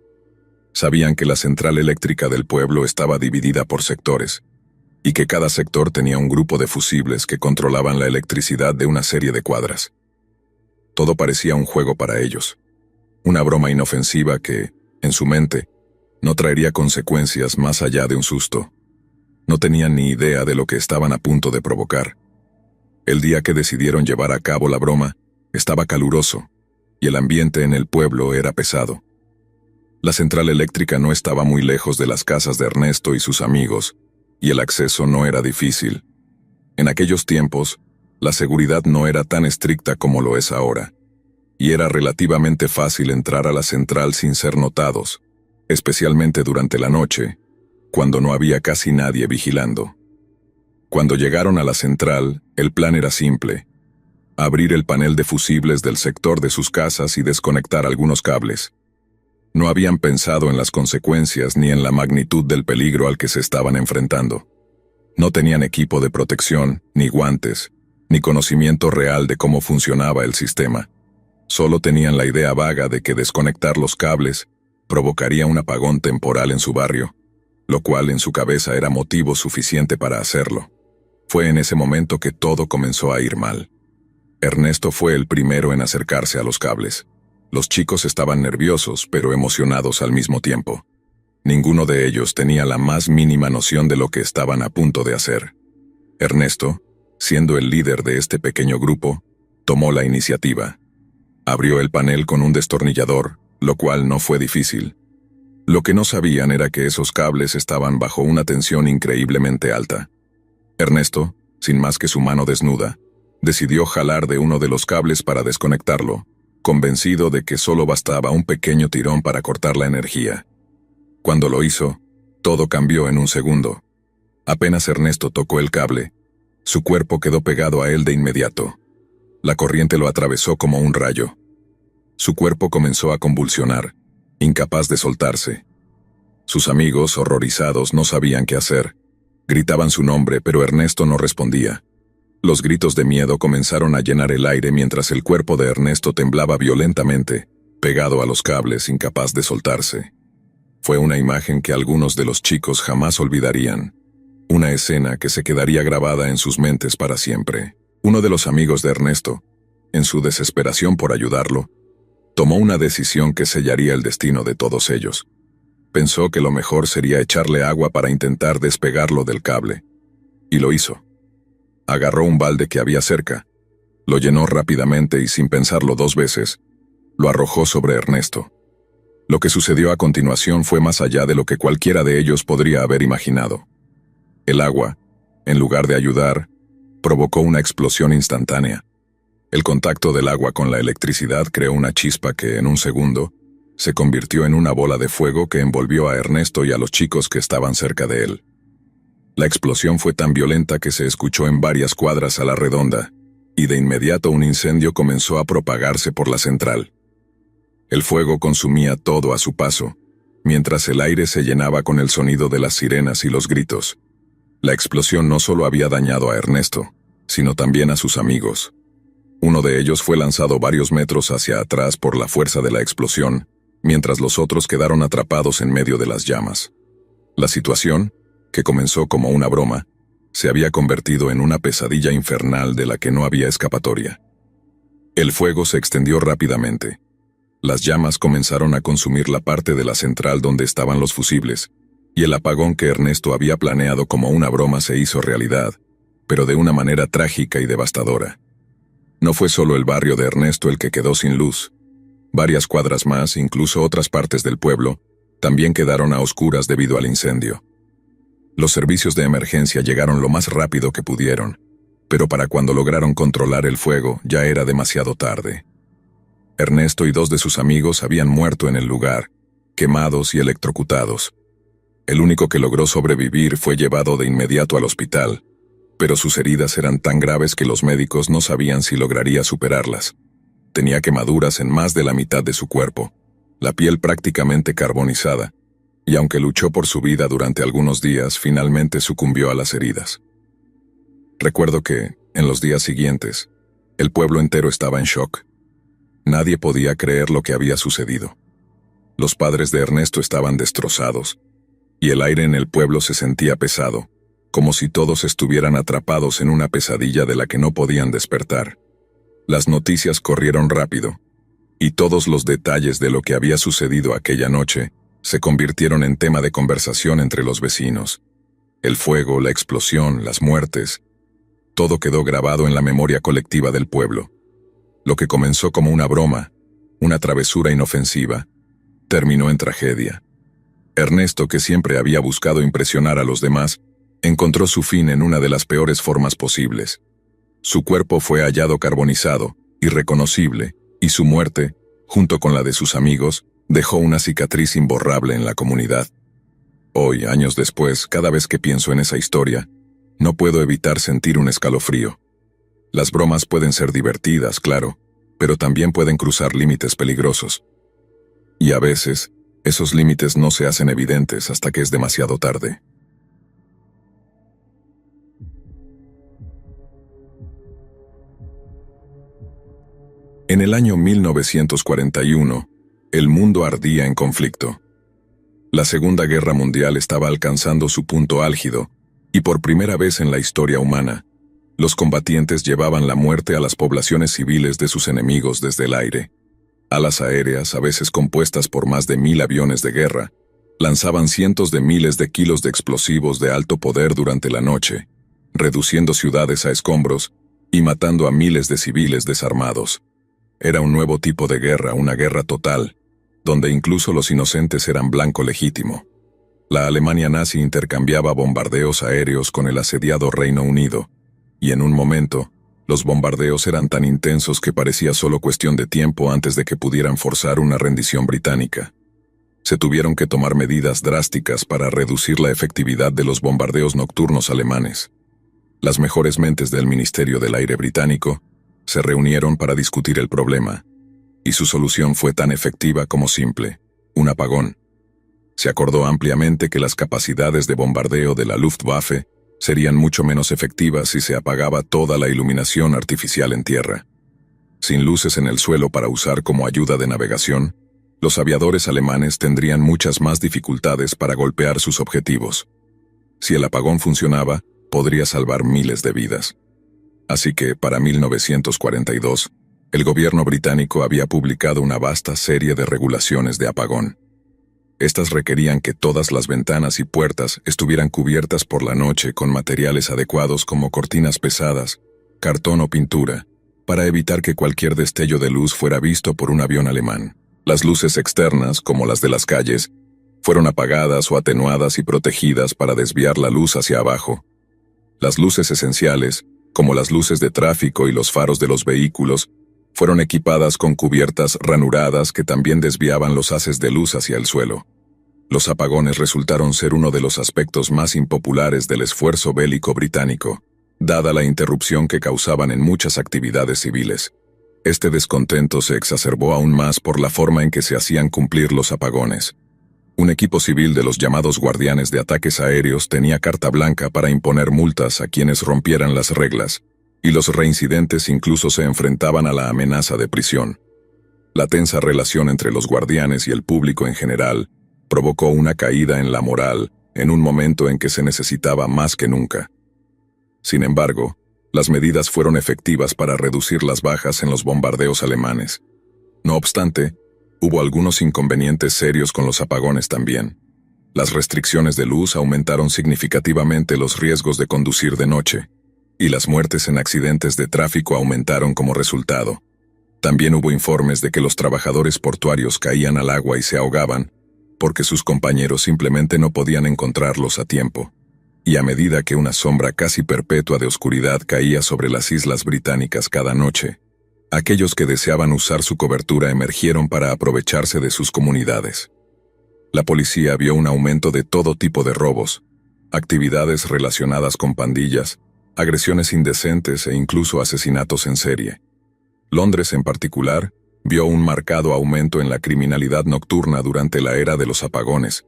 Sabían que la central eléctrica del pueblo estaba dividida por sectores, y que cada sector tenía un grupo de fusibles que controlaban la electricidad de una serie de cuadras. Todo parecía un juego para ellos, una broma inofensiva que, en su mente, no traería consecuencias más allá de un susto. No tenían ni idea de lo que estaban a punto de provocar. El día que decidieron llevar a cabo la broma, estaba caluroso, y el ambiente en el pueblo era pesado. La central eléctrica no estaba muy lejos de las casas de Ernesto y sus amigos, y el acceso no era difícil. En aquellos tiempos, la seguridad no era tan estricta como lo es ahora, y era relativamente fácil entrar a la central sin ser notados, especialmente durante la noche, cuando no había casi nadie vigilando. Cuando llegaron a la central, el plan era simple: abrir el panel de fusibles del sector de sus casas y desconectar algunos cables. No habían pensado en las consecuencias ni en la magnitud del peligro al que se estaban enfrentando. No tenían equipo de protección, ni guantes, ni conocimiento real de cómo funcionaba el sistema. Solo tenían la idea vaga de que desconectar los cables provocaría un apagón temporal en su barrio, lo cual en su cabeza era motivo suficiente para hacerlo. Fue en ese momento que todo comenzó a ir mal. Ernesto fue el primero en acercarse a los cables. Los chicos estaban nerviosos, pero emocionados al mismo tiempo. Ninguno de ellos tenía la más mínima noción de lo que estaban a punto de hacer. Ernesto, siendo el líder de este pequeño grupo, tomó la iniciativa. Abrió el panel con un destornillador, lo cual no fue difícil. Lo que no sabían era que esos cables estaban bajo una tensión increíblemente alta. Ernesto, sin más que su mano desnuda, decidió jalar de uno de los cables para desconectarlo, convencido de que solo bastaba un pequeño tirón para cortar la energía. Cuando lo hizo, todo cambió en un segundo. Apenas Ernesto tocó el cable, su cuerpo quedó pegado a él de inmediato. La corriente lo atravesó como un rayo. Su cuerpo comenzó a convulsionar, incapaz de soltarse. Sus amigos, horrorizados, no sabían qué hacer. Gritaban su nombre, pero Ernesto no respondía. Los gritos de miedo comenzaron a llenar el aire mientras el cuerpo de Ernesto temblaba violentamente, pegado a los cables, incapaz de soltarse. Fue una imagen que algunos de los chicos jamás olvidarían. Una escena que se quedaría grabada en sus mentes para siempre. Uno de los amigos de Ernesto, en su desesperación por ayudarlo, tomó una decisión que sellaría el destino de todos ellos. Pensó que lo mejor sería echarle agua para intentar despegarlo del cable. Y lo hizo. Agarró un balde que había cerca, lo llenó rápidamente y sin pensarlo 2 veces, lo arrojó sobre Ernesto. Lo que sucedió a continuación fue más allá de lo que cualquiera de ellos podría haber imaginado. El agua, en lugar de ayudar, provocó una explosión instantánea. El contacto del agua con la electricidad creó una chispa que, en un segundo, se convirtió en una bola de fuego que envolvió a Ernesto y a los chicos que estaban cerca de él. La explosión fue tan violenta que se escuchó en varias cuadras a la redonda, y de inmediato un incendio comenzó a propagarse por la central. El fuego consumía todo a su paso, mientras el aire se llenaba con el sonido de las sirenas y los gritos. La explosión no solo había dañado a Ernesto, sino también a sus amigos. Uno de ellos fue lanzado varios metros hacia atrás por la fuerza de la explosión, mientras los otros quedaron atrapados en medio de las llamas. La situación, que comenzó como una broma, se había convertido en una pesadilla infernal de la que no había escapatoria. El fuego se extendió rápidamente. Las llamas comenzaron a consumir la parte de la central donde estaban los fusibles, y el apagón que Ernesto había planeado como una broma se hizo realidad, pero de una manera trágica y devastadora. No fue solo el barrio de Ernesto el que quedó sin luz. Varias cuadras más, incluso otras partes del pueblo, también quedaron a oscuras debido al incendio. Los servicios de emergencia llegaron lo más rápido que pudieron, pero para cuando lograron controlar el fuego ya era demasiado tarde. Ernesto y 2 de sus amigos habían muerto en el lugar, quemados y electrocutados. El único que logró sobrevivir fue llevado de inmediato al hospital, pero sus heridas eran tan graves que los médicos no sabían si lograría superarlas. Tenía quemaduras en más de la mitad de su cuerpo, la piel prácticamente carbonizada, y aunque luchó por su vida durante algunos días, finalmente sucumbió a las heridas. Recuerdo que, en los días siguientes, el pueblo entero estaba en shock. Nadie podía creer lo que había sucedido. Los padres de Ernesto estaban destrozados, y el aire en el pueblo se sentía pesado, como si todos estuvieran atrapados en una pesadilla de la que no podían despertar. Las noticias corrieron rápido, y todos los detalles de lo que había sucedido aquella noche se convirtieron en tema de conversación entre los vecinos. El fuego, la explosión, las muertes, todo quedó grabado en la memoria colectiva del pueblo. Lo que comenzó como una broma, una travesura inofensiva, terminó en tragedia. Ernesto, que siempre había buscado impresionar a los demás, encontró su fin en una de las peores formas posibles. Su cuerpo fue hallado carbonizado, irreconocible, y su muerte, junto con la de sus amigos, dejó una cicatriz imborrable en la comunidad. Hoy, años después, cada vez que pienso en esa historia, no puedo evitar sentir un escalofrío. Las bromas pueden ser divertidas, claro, pero también pueden cruzar límites peligrosos. Y a veces, esos límites no se hacen evidentes hasta que es demasiado tarde. En el año 1941, el mundo ardía en conflicto. La Segunda Guerra Mundial estaba alcanzando su punto álgido, y por primera vez en la historia humana, los combatientes llevaban la muerte a las poblaciones civiles de sus enemigos desde el aire. Alas aéreas, a veces compuestas por más de 1000 aviones de guerra, lanzaban cientos de miles de kilos de explosivos de alto poder durante la noche, reduciendo ciudades a escombros y matando a miles de civiles desarmados. Era un nuevo tipo de guerra, una guerra total, donde incluso los inocentes eran blanco legítimo. La Alemania nazi intercambiaba bombardeos aéreos con el asediado Reino Unido, y en un momento, los bombardeos eran tan intensos que parecía solo cuestión de tiempo antes de que pudieran forzar una rendición británica. Se tuvieron que tomar medidas drásticas para reducir la efectividad de los bombardeos nocturnos alemanes. Las mejores mentes del Ministerio del Aire británico se reunieron para discutir el problema, y su solución fue tan efectiva como simple: un apagón. Se acordó ampliamente que las capacidades de bombardeo de la Luftwaffe serían mucho menos efectivas si se apagaba toda la iluminación artificial en tierra. Sin luces en el suelo para usar como ayuda de navegación, los aviadores alemanes tendrían muchas más dificultades para golpear sus objetivos. Si el apagón funcionaba, podría salvar miles de vidas. Así que, para 1942, el gobierno británico había publicado una vasta serie de regulaciones de apagón. Estas requerían que todas las ventanas y puertas estuvieran cubiertas por la noche con materiales adecuados como cortinas pesadas, cartón o pintura, para evitar que cualquier destello de luz fuera visto por un avión alemán. Las luces externas, como las de las calles, fueron apagadas o atenuadas y protegidas para desviar la luz hacia abajo. Las luces esenciales, como las luces de tráfico y los faros de los vehículos, fueron equipadas con cubiertas ranuradas que también desviaban los haces de luz hacia el suelo. Los apagones resultaron ser uno de los aspectos más impopulares del esfuerzo bélico británico, dada la interrupción que causaban en muchas actividades civiles. Este descontento se exacerbó aún más por la forma en que se hacían cumplir los apagones. Un equipo civil de los llamados guardianes de ataques aéreos tenía carta blanca para imponer multas a quienes rompieran las reglas, y los reincidentes incluso se enfrentaban a la amenaza de prisión. La tensa relación entre los guardianes y el público en general provocó una caída en la moral en un momento en que se necesitaba más que nunca. Sin embargo, las medidas fueron efectivas para reducir las bajas en los bombardeos alemanes. No obstante, hubo algunos inconvenientes serios con los apagones también. Las restricciones de luz aumentaron significativamente los riesgos de conducir de noche, y las muertes en accidentes de tráfico aumentaron como resultado. También hubo informes de que los trabajadores portuarios caían al agua y se ahogaban, porque sus compañeros simplemente no podían encontrarlos a tiempo. Y a medida que una sombra casi perpetua de oscuridad caía sobre las islas británicas cada noche, aquellos que deseaban usar su cobertura emergieron para aprovecharse de sus comunidades. La policía vio un aumento de todo tipo de robos, actividades relacionadas con pandillas, agresiones indecentes e incluso asesinatos en serie. Londres, en particular, vio un marcado aumento en la criminalidad nocturna durante la era de los apagones,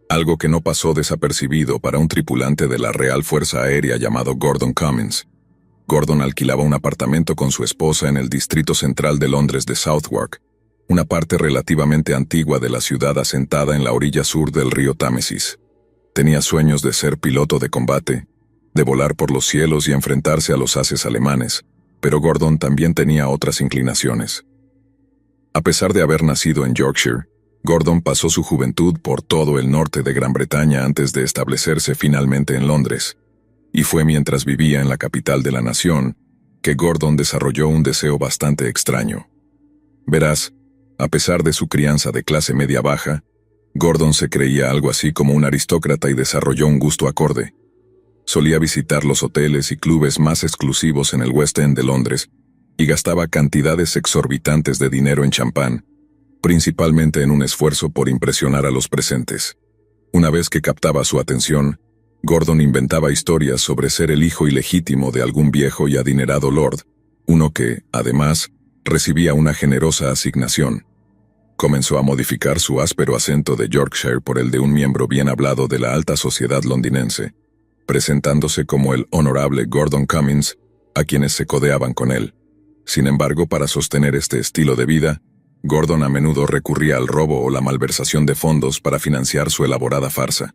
algo que no pasó desapercibido para un tripulante de la Real Fuerza Aérea llamado Gordon Cummins. Gordon alquilaba un apartamento con su esposa en el distrito central de Londres de Southwark, una parte relativamente antigua de la ciudad asentada en la orilla sur del río Támesis. Tenía sueños de ser piloto de combate, de volar por los cielos y enfrentarse a los ases alemanes, pero Gordon también tenía otras inclinaciones. A pesar de haber nacido en Yorkshire, Gordon pasó su juventud por todo el norte de Gran Bretaña antes de establecerse finalmente en Londres, y fue mientras vivía en la capital de la nación que Gordon desarrolló un deseo bastante extraño. Verás, a pesar de su crianza de clase media baja, Gordon se creía algo así como un aristócrata y desarrolló un gusto acorde. Solía visitar los hoteles y clubes más exclusivos en el West End de Londres y gastaba cantidades exorbitantes de dinero en champán, principalmente en un esfuerzo por impresionar a los presentes. Una vez que captaba su atención, Gordon inventaba historias sobre ser el hijo ilegítimo de algún viejo y adinerado lord, uno que, además, recibía una generosa asignación. Comenzó a modificar su áspero acento de Yorkshire por el de un miembro bien hablado de la alta sociedad londinense, presentándose como el honorable Gordon Cummins a quienes se codeaban con él. Sin embargo, para sostener este estilo de vida, Gordon a menudo recurría al robo o la malversación de fondos para financiar su elaborada farsa.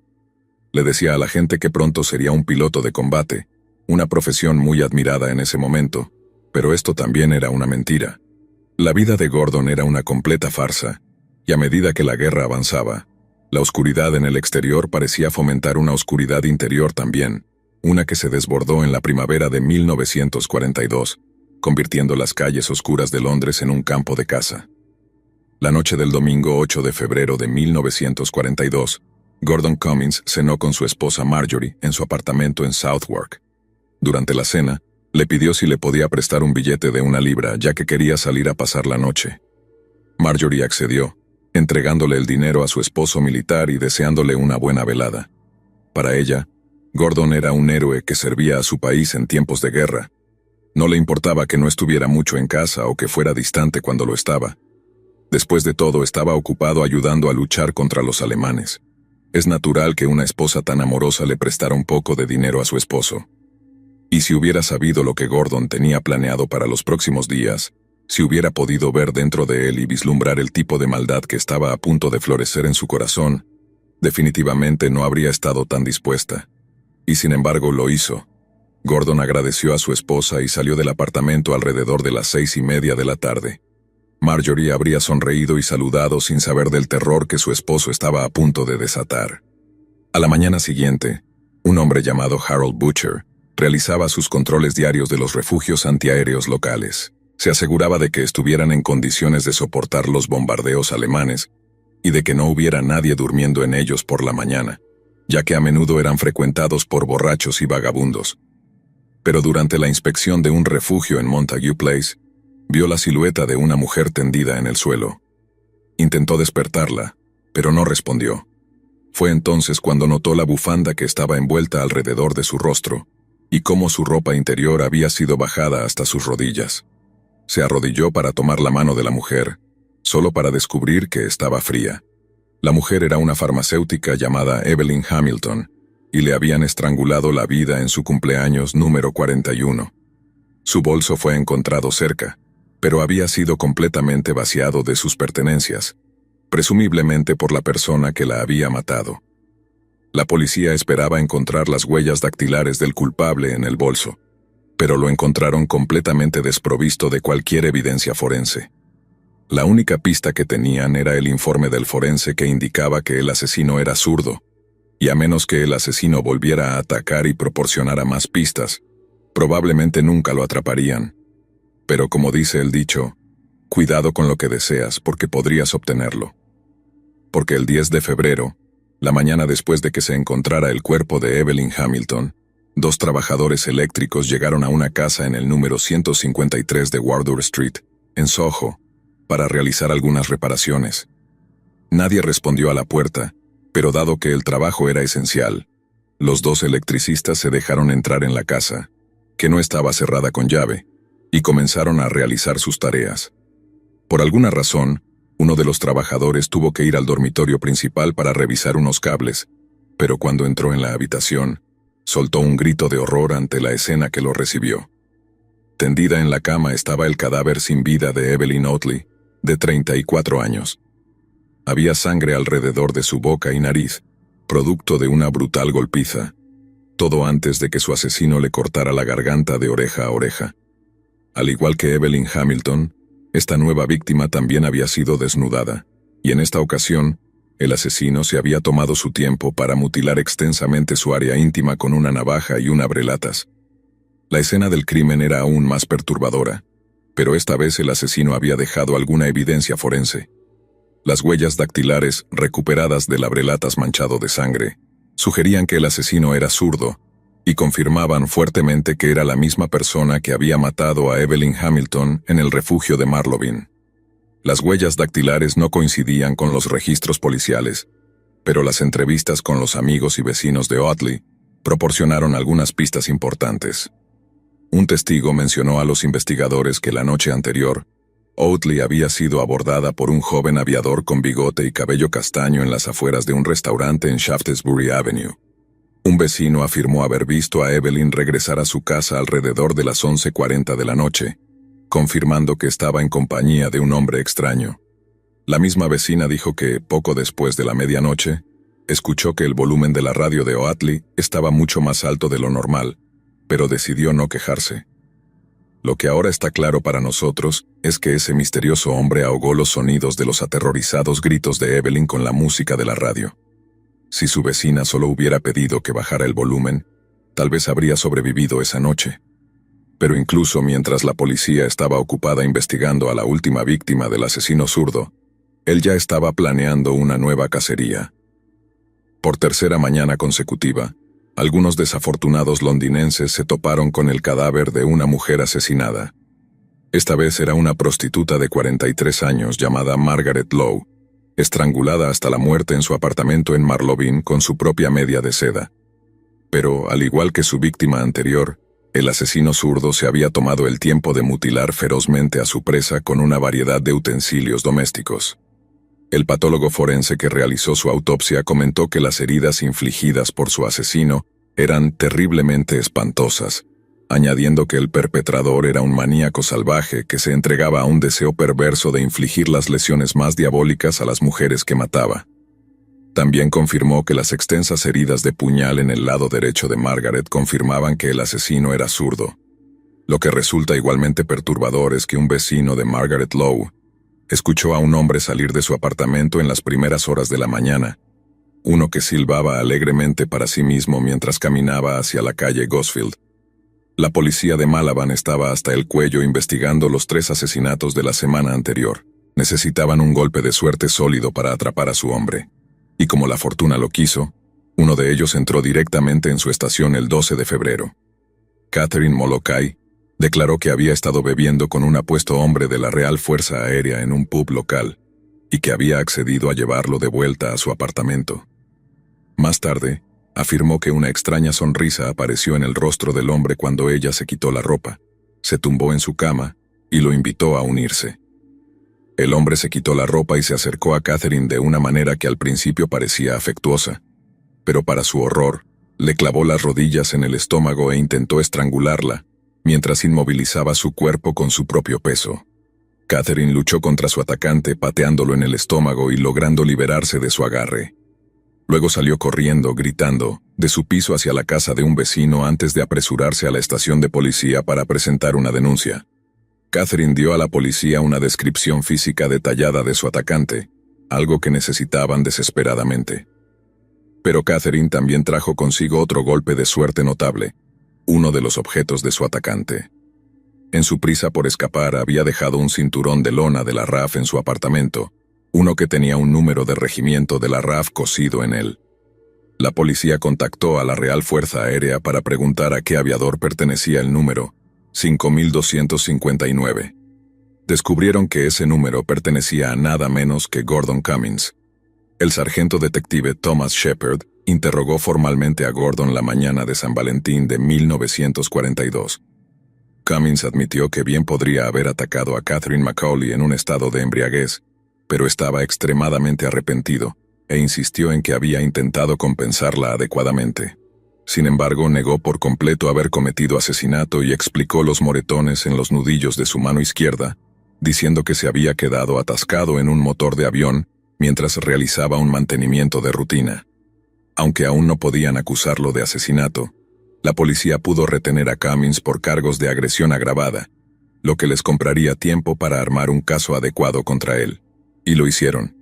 Le decía a la gente que pronto sería un piloto de combate, una profesión muy admirada en ese momento, pero esto también era una mentira. La vida de Gordon era una completa farsa, y a medida que la guerra avanzaba, la oscuridad en el exterior parecía fomentar una oscuridad interior también, una que se desbordó en la primavera de 1942, convirtiendo las calles oscuras de Londres en un campo de caza. La noche del domingo 8 de febrero de 1942, Gordon Cummins cenó con su esposa Marjorie en su apartamento en Southwark. Durante la cena, le pidió si le podía prestar un billete de 1 libra, ya que quería salir a pasar la noche. Marjorie accedió, entregándole el dinero a su esposo militar y deseándole una buena velada. Para ella, Gordon era un héroe que servía a su país en tiempos de guerra. No le importaba que no estuviera mucho en casa o que fuera distante cuando lo estaba. Después de todo, estaba ocupado ayudando a luchar contra los alemanes. Es natural que una esposa tan amorosa le prestara un poco de dinero a su esposo. Y si hubiera sabido lo que Gordon tenía planeado para los próximos días, si hubiera podido ver dentro de él y vislumbrar el tipo de maldad que estaba a punto de florecer en su corazón, definitivamente no habría estado tan dispuesta. Y sin embargo lo hizo. Gordon agradeció a su esposa y salió del apartamento alrededor de las 6:30 de la tarde. Marjorie habría sonreído y saludado sin saber del terror que su esposo estaba a punto de desatar. A la mañana siguiente, un hombre llamado Harold Butcher realizaba sus controles diarios de los refugios antiaéreos locales. Se aseguraba de que estuvieran en condiciones de soportar los bombardeos alemanes y de que no hubiera nadie durmiendo en ellos por la mañana, ya que a menudo eran frecuentados por borrachos y vagabundos. Pero durante la inspección de un refugio en Montague Place, vio la silueta de una mujer tendida en el suelo. Intentó despertarla, pero no respondió. Fue entonces cuando notó la bufanda que estaba envuelta alrededor de su rostro y cómo su ropa interior había sido bajada hasta sus rodillas. Se arrodilló para tomar la mano de la mujer, solo para descubrir que estaba fría. La mujer era una farmacéutica llamada Evelyn Hamilton, y le habían estrangulado la vida en su cumpleaños número 41. Su bolso fue encontrado cerca, pero había sido completamente vaciado de sus pertenencias, presumiblemente por la persona que la había matado. La policía esperaba encontrar las huellas dactilares del culpable en el bolso, pero lo encontraron completamente desprovisto de cualquier evidencia forense. La única pista que tenían era el informe del forense que indicaba que el asesino era zurdo, y a menos que el asesino volviera a atacar y proporcionara más pistas, probablemente nunca lo atraparían. Pero como dice el dicho, cuidado con lo que deseas porque podrías obtenerlo. Porque el 10 de febrero, la mañana después de que se encontrara el cuerpo de Evelyn Hamilton, 2 trabajadores eléctricos llegaron a una casa en el número 153 de Wardour Street, en Soho, para realizar algunas reparaciones. Nadie respondió a la puerta, pero dado que el trabajo era esencial, los 2 electricistas se dejaron entrar en la casa, que no estaba cerrada con llave, y comenzaron a realizar sus tareas. Por alguna razón, uno de los trabajadores tuvo que ir al dormitorio principal para revisar unos cables, pero cuando entró en la habitación, soltó un grito de horror ante la escena que lo recibió. Tendida en la cama estaba el cadáver sin vida de Evelyn Otley, de 34 años. Había sangre alrededor de su boca y nariz, producto de una brutal golpiza, todo antes de que su asesino le cortara la garganta de oreja a oreja. Al igual que Evelyn Hamilton, esta nueva víctima también había sido desnudada, y en esta ocasión, el asesino se había tomado su tiempo para mutilar extensamente su área íntima con una navaja y un abrelatas. La escena del crimen era aún más perturbadora, pero esta vez el asesino había dejado alguna evidencia forense. Las huellas dactilares, recuperadas del abrelatas manchado de sangre, sugerían que el asesino era zurdo, y confirmaban fuertemente que era la misma persona que había matado a Evelyn Hamilton en el refugio de Marlborough. Las huellas dactilares no coincidían con los registros policiales, pero las entrevistas con los amigos y vecinos de Otley proporcionaron algunas pistas importantes. Un testigo mencionó a los investigadores que la noche anterior, Otley había sido abordada por un joven aviador con bigote y cabello castaño en las afueras de un restaurante en Shaftesbury Avenue. Un vecino afirmó haber visto a Evelyn regresar a su casa alrededor de las 11:40 de la noche, confirmando que estaba en compañía de un hombre extraño. La misma vecina dijo que, poco después de la medianoche, escuchó que el volumen de la radio de Otley estaba mucho más alto de lo normal, pero decidió no quejarse. Lo que ahora está claro para nosotros es que ese misterioso hombre ahogó los sonidos de los aterrorizados gritos de Evelyn con la música de la radio. Si su vecina solo hubiera pedido que bajara el volumen, tal vez habría sobrevivido esa noche. Pero incluso mientras la policía estaba ocupada investigando a la última víctima del asesino zurdo, él ya estaba planeando una nueva cacería. Por tercera mañana consecutiva, algunos desafortunados londinenses se toparon con el cadáver de una mujer asesinada. Esta vez era una prostituta de 43 años llamada Margaret Lowe, estrangulada hasta la muerte en su apartamento en Marlborough con su propia media de seda. Pero, al igual que su víctima anterior, el asesino zurdo se había tomado el tiempo de mutilar ferozmente a su presa con una variedad de utensilios domésticos. El patólogo forense que realizó su autopsia comentó que las heridas infligidas por su asesino eran terriblemente espantosas, añadiendo que el perpetrador era un maníaco salvaje que se entregaba a un deseo perverso de infligir las lesiones más diabólicas a las mujeres que mataba. También confirmó que las extensas heridas de puñal en el lado derecho de Margaret confirmaban que el asesino era zurdo. Lo que resulta igualmente perturbador es que un vecino de Margaret Lowe escuchó a un hombre salir de su apartamento en las primeras horas de la mañana, uno que silbaba alegremente para sí mismo mientras caminaba hacia la calle Gosfield. La policía de Malaban estaba hasta el cuello investigando los 3 asesinatos de la semana anterior. Necesitaban un golpe de suerte sólido para atrapar a su hombre. Y como la fortuna lo quiso, uno de ellos entró directamente en su estación el 12 de febrero. Catherine Molokai declaró que había estado bebiendo con un apuesto hombre de la Real Fuerza Aérea en un pub local y que había accedido a llevarlo de vuelta a su apartamento. Más tarde, afirmó que una extraña sonrisa apareció en el rostro del hombre cuando ella se quitó la ropa, se tumbó en su cama y lo invitó a unirse. El hombre se quitó la ropa y se acercó a Catherine de una manera que al principio parecía afectuosa, pero para su horror, le clavó las rodillas en el estómago e intentó estrangularla, mientras inmovilizaba su cuerpo con su propio peso. Catherine luchó contra su atacante pateándolo en el estómago y logrando liberarse de su agarre. Luego salió corriendo, gritando, de su piso hacia la casa de un vecino antes de apresurarse a la estación de policía para presentar una denuncia. Catherine dio a la policía una descripción física detallada de su atacante, algo que necesitaban desesperadamente. Pero Catherine también trajo consigo otro golpe de suerte notable, uno de los objetos de su atacante. En su prisa por escapar había dejado un cinturón de lona de la RAF en su apartamento, uno que tenía un número de regimiento de la RAF cosido en él. La policía contactó a la Real Fuerza Aérea para preguntar a qué aviador pertenecía el número 5259. Descubrieron que ese número pertenecía a nada menos que Gordon Cummins. El sargento detective Thomas Shepard interrogó formalmente a Gordon la mañana de San Valentín de 1942. Cummins admitió que bien podría haber atacado a Catherine Macaulay en un estado de embriaguez, pero estaba extremadamente arrepentido e insistió en que había intentado compensarla adecuadamente. Sin embargo, negó por completo haber cometido asesinato y explicó los moretones en los nudillos de su mano izquierda, diciendo que se había quedado atascado en un motor de avión mientras realizaba un mantenimiento de rutina. Aunque aún no podían acusarlo de asesinato, la policía pudo retener a Cummins por cargos de agresión agravada, lo que les compraría tiempo para armar un caso adecuado contra él. Y lo hicieron.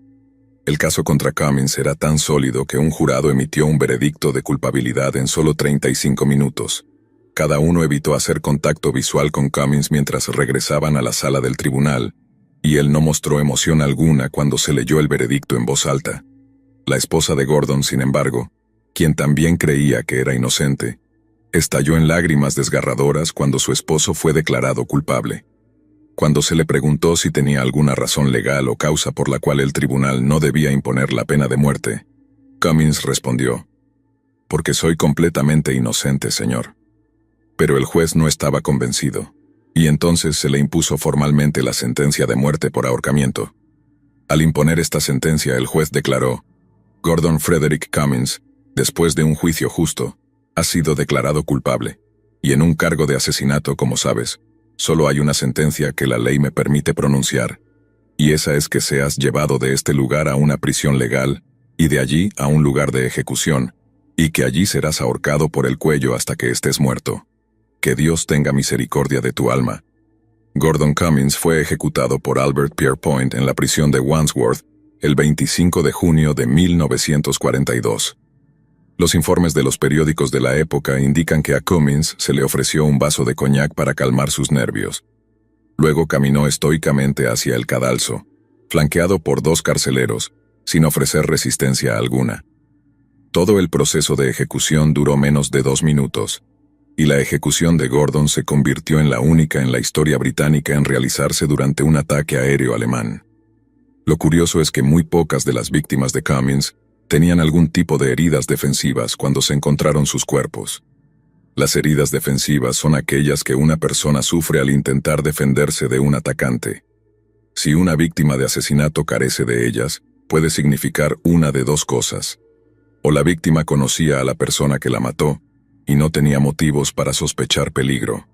El caso contra Cummins era tan sólido que un jurado emitió un veredicto de culpabilidad en solo 35 minutos. Cada uno evitó hacer contacto visual con Cummins mientras regresaban a la sala del tribunal, y él no mostró emoción alguna cuando se leyó el veredicto en voz alta. La esposa de Gordon, sin embargo, quien también creía que era inocente, estalló en lágrimas desgarradoras cuando su esposo fue declarado culpable. Cuando se le preguntó si tenía alguna razón legal o causa por la cual el tribunal no debía imponer la pena de muerte, Cummins respondió: «Porque soy completamente inocente, señor». Pero el juez no estaba convencido, y entonces se le impuso formalmente la sentencia de muerte por ahorcamiento. Al imponer esta sentencia, el juez declaró: «Gordon Frederick Cummins, después de un juicio justo, ha sido declarado culpable, y en un cargo de asesinato, como sabes, solo hay una sentencia que la ley me permite pronunciar, y esa es que seas llevado de este lugar a una prisión legal, y de allí a un lugar de ejecución, y que allí serás ahorcado por el cuello hasta que estés muerto. Que Dios tenga misericordia de tu alma». Gordon Cummins fue ejecutado por Albert Pierpoint en la prisión de Wandsworth el 25 de junio de 1942. Los informes de los periódicos de la época indican que a Cummins se le ofreció un vaso de coñac para calmar sus nervios. Luego caminó estoicamente hacia el cadalso, flanqueado por 2 carceleros, sin ofrecer resistencia alguna. Todo el proceso de ejecución duró menos de 2 minutos, y la ejecución de Gordon se convirtió en la única en la historia británica en realizarse durante un ataque aéreo alemán. Lo curioso es que muy pocas de las víctimas de Cummins tenían algún tipo de heridas defensivas cuando se encontraron sus cuerpos. Las heridas defensivas son aquellas que una persona sufre al intentar defenderse de un atacante. Si una víctima de asesinato carece de ellas, puede significar una de dos cosas. O la víctima conocía a la persona que la mató y no tenía motivos para sospechar peligro.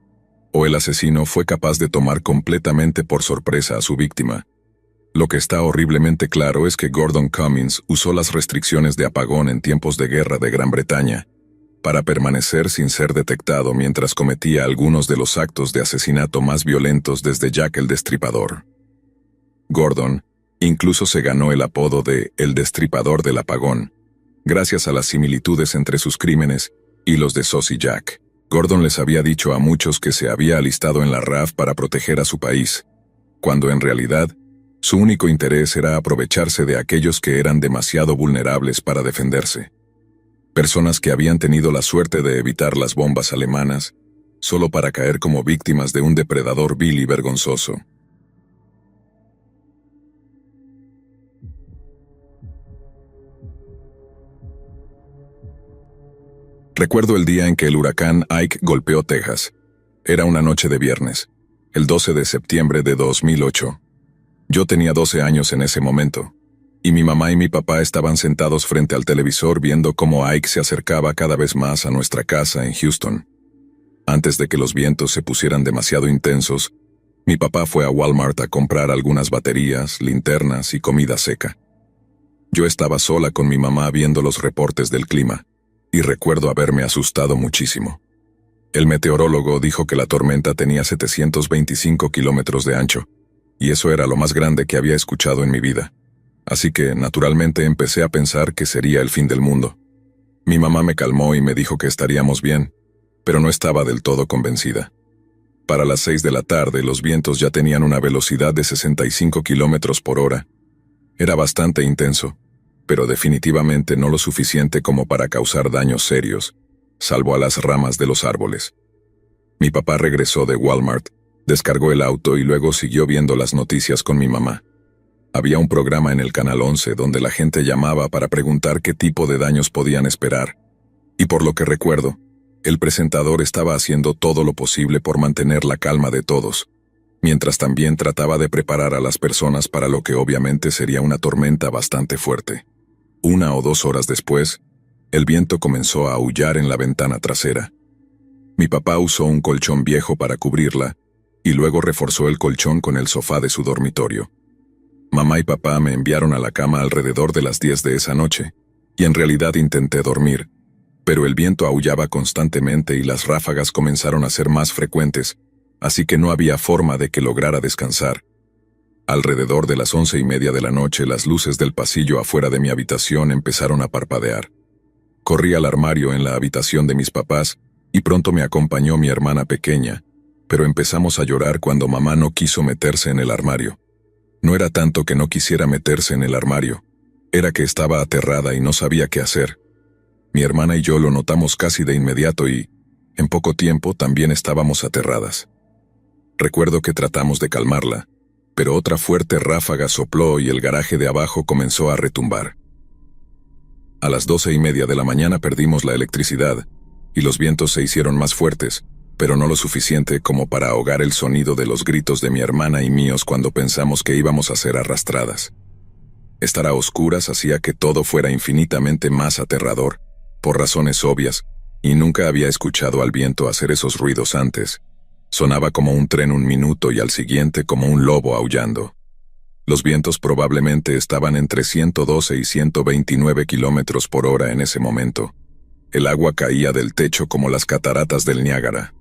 O el asesino fue capaz de tomar completamente por sorpresa a su víctima. Lo que está horriblemente claro es que Gordon Cummins usó las restricciones de apagón en tiempos de guerra de Gran Bretaña para permanecer sin ser detectado mientras cometía algunos de los actos de asesinato más violentos desde Jack el Destripador. Gordon incluso se ganó el apodo de El Destripador del Apagón, gracias a las similitudes entre sus crímenes y los de Sos y Jack. Gordon les había dicho a muchos que se había alistado en la RAF para proteger a su país, cuando en realidad su único interés era aprovecharse de aquellos que eran demasiado vulnerables para defenderse. Personas que habían tenido la suerte de evitar las bombas alemanas, solo para caer como víctimas de un depredador vil y vergonzoso. Recuerdo el día en que el huracán Ike golpeó Texas. Era una noche de viernes, el 12 de septiembre de 2008. Yo tenía 12 años en ese momento, y mi mamá y mi papá estaban sentados frente al televisor viendo cómo Ike se acercaba cada vez más a nuestra casa en Houston. Antes de que los vientos se pusieran demasiado intensos, mi papá fue a Walmart a comprar algunas baterías, linternas y comida seca. Yo estaba sola con mi mamá viendo los reportes del clima, y recuerdo haberme asustado muchísimo. El meteorólogo dijo que la tormenta tenía 725 kilómetros de ancho, y eso era lo más grande que había escuchado en mi vida. Así que, naturalmente, empecé a pensar que sería el fin del mundo. Mi mamá me calmó y me dijo que estaríamos bien, pero no estaba del todo convencida. Para las 6 de la tarde, los vientos ya tenían una velocidad de 65 kilómetros por hora. Era bastante intenso, pero definitivamente no lo suficiente como para causar daños serios, salvo a las ramas de los árboles. Mi papá regresó de Walmart, descargó el auto y luego siguió viendo las noticias con mi mamá. Había un programa en el Canal 11 donde la gente llamaba para preguntar qué tipo de daños podían esperar. Y por lo que recuerdo, el presentador estaba haciendo todo lo posible por mantener la calma de todos, mientras también trataba de preparar a las personas para lo que obviamente sería una tormenta bastante fuerte. 1 o 2 horas después, el viento comenzó a aullar en la ventana trasera. Mi papá usó un colchón viejo para cubrirla, y luego reforzó el colchón con el sofá de su dormitorio. Mamá y papá me enviaron a la cama alrededor de las 10 de esa noche, y en realidad intenté dormir, pero el viento aullaba constantemente y las ráfagas comenzaron a ser más frecuentes, así que no había forma de que lograra descansar. Alrededor de las 11:30 de la noche, las luces del pasillo afuera de mi habitación empezaron a parpadear. Corrí al armario en la habitación de mis papás, y pronto me acompañó mi hermana pequeña, pero empezamos a llorar cuando mamá no quiso meterse en el armario. No era tanto que no quisiera meterse en el armario, era que estaba aterrada y no sabía qué hacer. Mi hermana y yo lo notamos casi de inmediato y, en poco tiempo, también estábamos aterradas. Recuerdo que tratamos de calmarla, pero otra fuerte ráfaga sopló y el garaje de abajo comenzó a retumbar. A las 12:30 de la mañana perdimos la electricidad, y los vientos se hicieron más fuertes, pero no lo suficiente como para ahogar el sonido de los gritos de mi hermana y míos cuando pensamos que íbamos a ser arrastradas. Estar a oscuras hacía que todo fuera infinitamente más aterrador, por razones obvias, y nunca había escuchado al viento hacer esos ruidos antes. Sonaba como un tren un minuto y al siguiente como un lobo aullando. Los vientos probablemente estaban entre 112 y 129 kilómetros por hora en ese momento. El agua caía del techo como las cataratas del Niágara.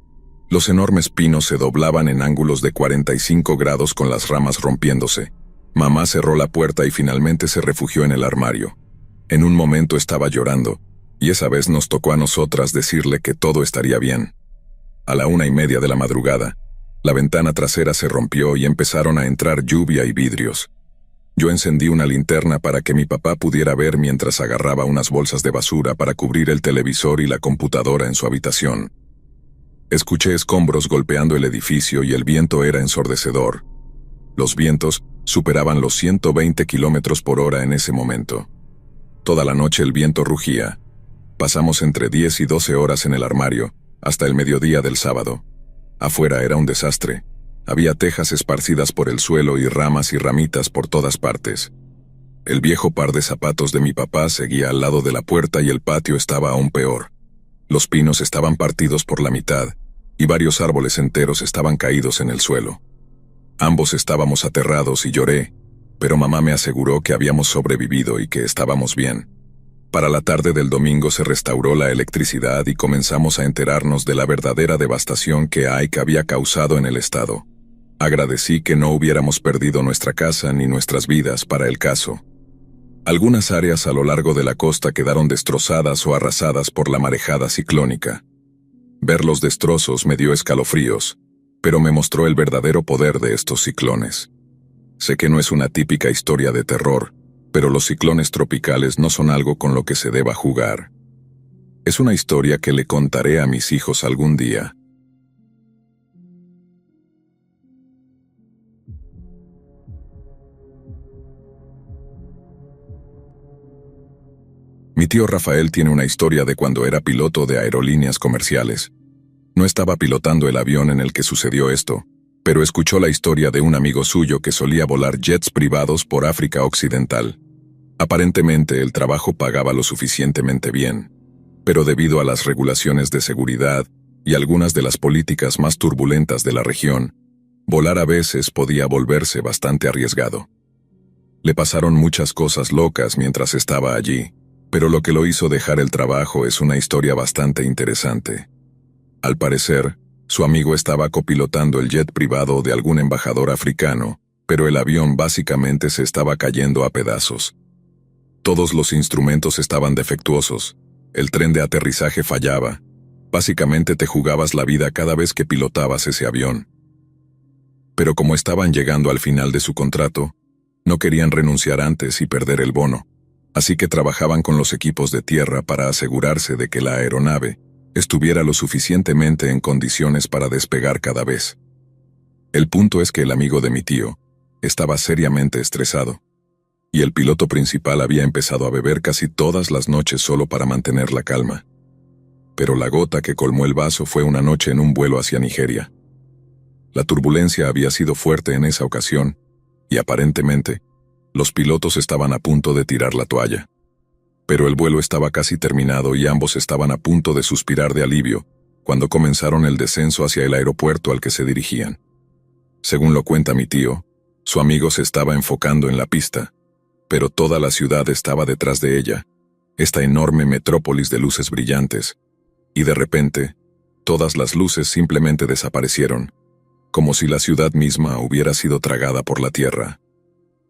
Los enormes pinos se doblaban en ángulos de 45 grados con las ramas rompiéndose. Mamá cerró la puerta y finalmente se refugió en el armario. En un momento estaba llorando, y esa vez nos tocó a nosotras decirle que todo estaría bien. A la 1:30 de la madrugada, la ventana trasera se rompió y empezaron a entrar lluvia y vidrios. Yo encendí una linterna para que mi papá pudiera ver mientras agarraba unas bolsas de basura para cubrir el televisor y la computadora en su habitación. Escuché escombros golpeando el edificio y el viento era ensordecedor. Los vientos superaban los 120 kilómetros por hora en ese momento. Toda la noche el viento rugía. Pasamos entre 10 y 12 horas en el armario, hasta el mediodía del sábado. Afuera era un desastre. Había tejas esparcidas por el suelo y ramas y ramitas por todas partes. El viejo par de zapatos de mi papá seguía al lado de la puerta y el patio estaba aún peor. Los pinos estaban partidos por la mitad, y varios árboles enteros estaban caídos en el suelo. Ambos estábamos aterrados y lloré, pero mamá me aseguró que habíamos sobrevivido y que estábamos bien. Para la tarde del domingo se restauró la electricidad y comenzamos a enterarnos de la verdadera devastación que Ike había causado en el estado. Agradecí que no hubiéramos perdido nuestra casa ni nuestras vidas para el caso. Algunas áreas a lo largo de la costa quedaron destrozadas o arrasadas por la marejada ciclónica. Ver los destrozos me dio escalofríos, pero me mostró el verdadero poder de estos ciclones. Sé que no es una típica historia de terror, pero los ciclones tropicales no son algo con lo que se deba jugar. Es una historia que le contaré a mis hijos algún día. Mi tío Rafael tiene una historia de cuando era piloto de aerolíneas comerciales. No estaba pilotando el avión en el que sucedió esto, pero escuchó la historia de un amigo suyo que solía volar jets privados por África Occidental. Aparentemente el trabajo pagaba lo suficientemente bien, pero debido a las regulaciones de seguridad y algunas de las políticas más turbulentas de la región, volar a veces podía volverse bastante arriesgado. Le pasaron muchas cosas locas mientras estaba allí, pero lo que lo hizo dejar el trabajo es una historia bastante interesante. Al parecer, su amigo estaba copilotando el jet privado de algún embajador africano, pero el avión básicamente se estaba cayendo a pedazos. Todos los instrumentos estaban defectuosos, el tren de aterrizaje fallaba, básicamente te jugabas la vida cada vez que pilotabas ese avión. Pero como estaban llegando al final de su contrato, no querían renunciar antes y perder el bono. Así que trabajaban con los equipos de tierra para asegurarse de que la aeronave estuviera lo suficientemente en condiciones para despegar cada vez. El punto es que el amigo de mi tío estaba seriamente estresado, y el piloto principal había empezado a beber casi todas las noches solo para mantener la calma. Pero la gota que colmó el vaso fue una noche en un vuelo hacia Nigeria. La turbulencia había sido fuerte en esa ocasión, y aparentemente, los pilotos estaban a punto de tirar la toalla. Pero el vuelo estaba casi terminado y ambos estaban a punto de suspirar de alivio cuando comenzaron el descenso hacia el aeropuerto al que se dirigían. Según lo cuenta mi tío, su amigo se estaba enfocando en la pista, pero toda la ciudad estaba detrás de ella, esta enorme metrópolis de luces brillantes, y de repente, todas las luces simplemente desaparecieron, como si la ciudad misma hubiera sido tragada por la tierra.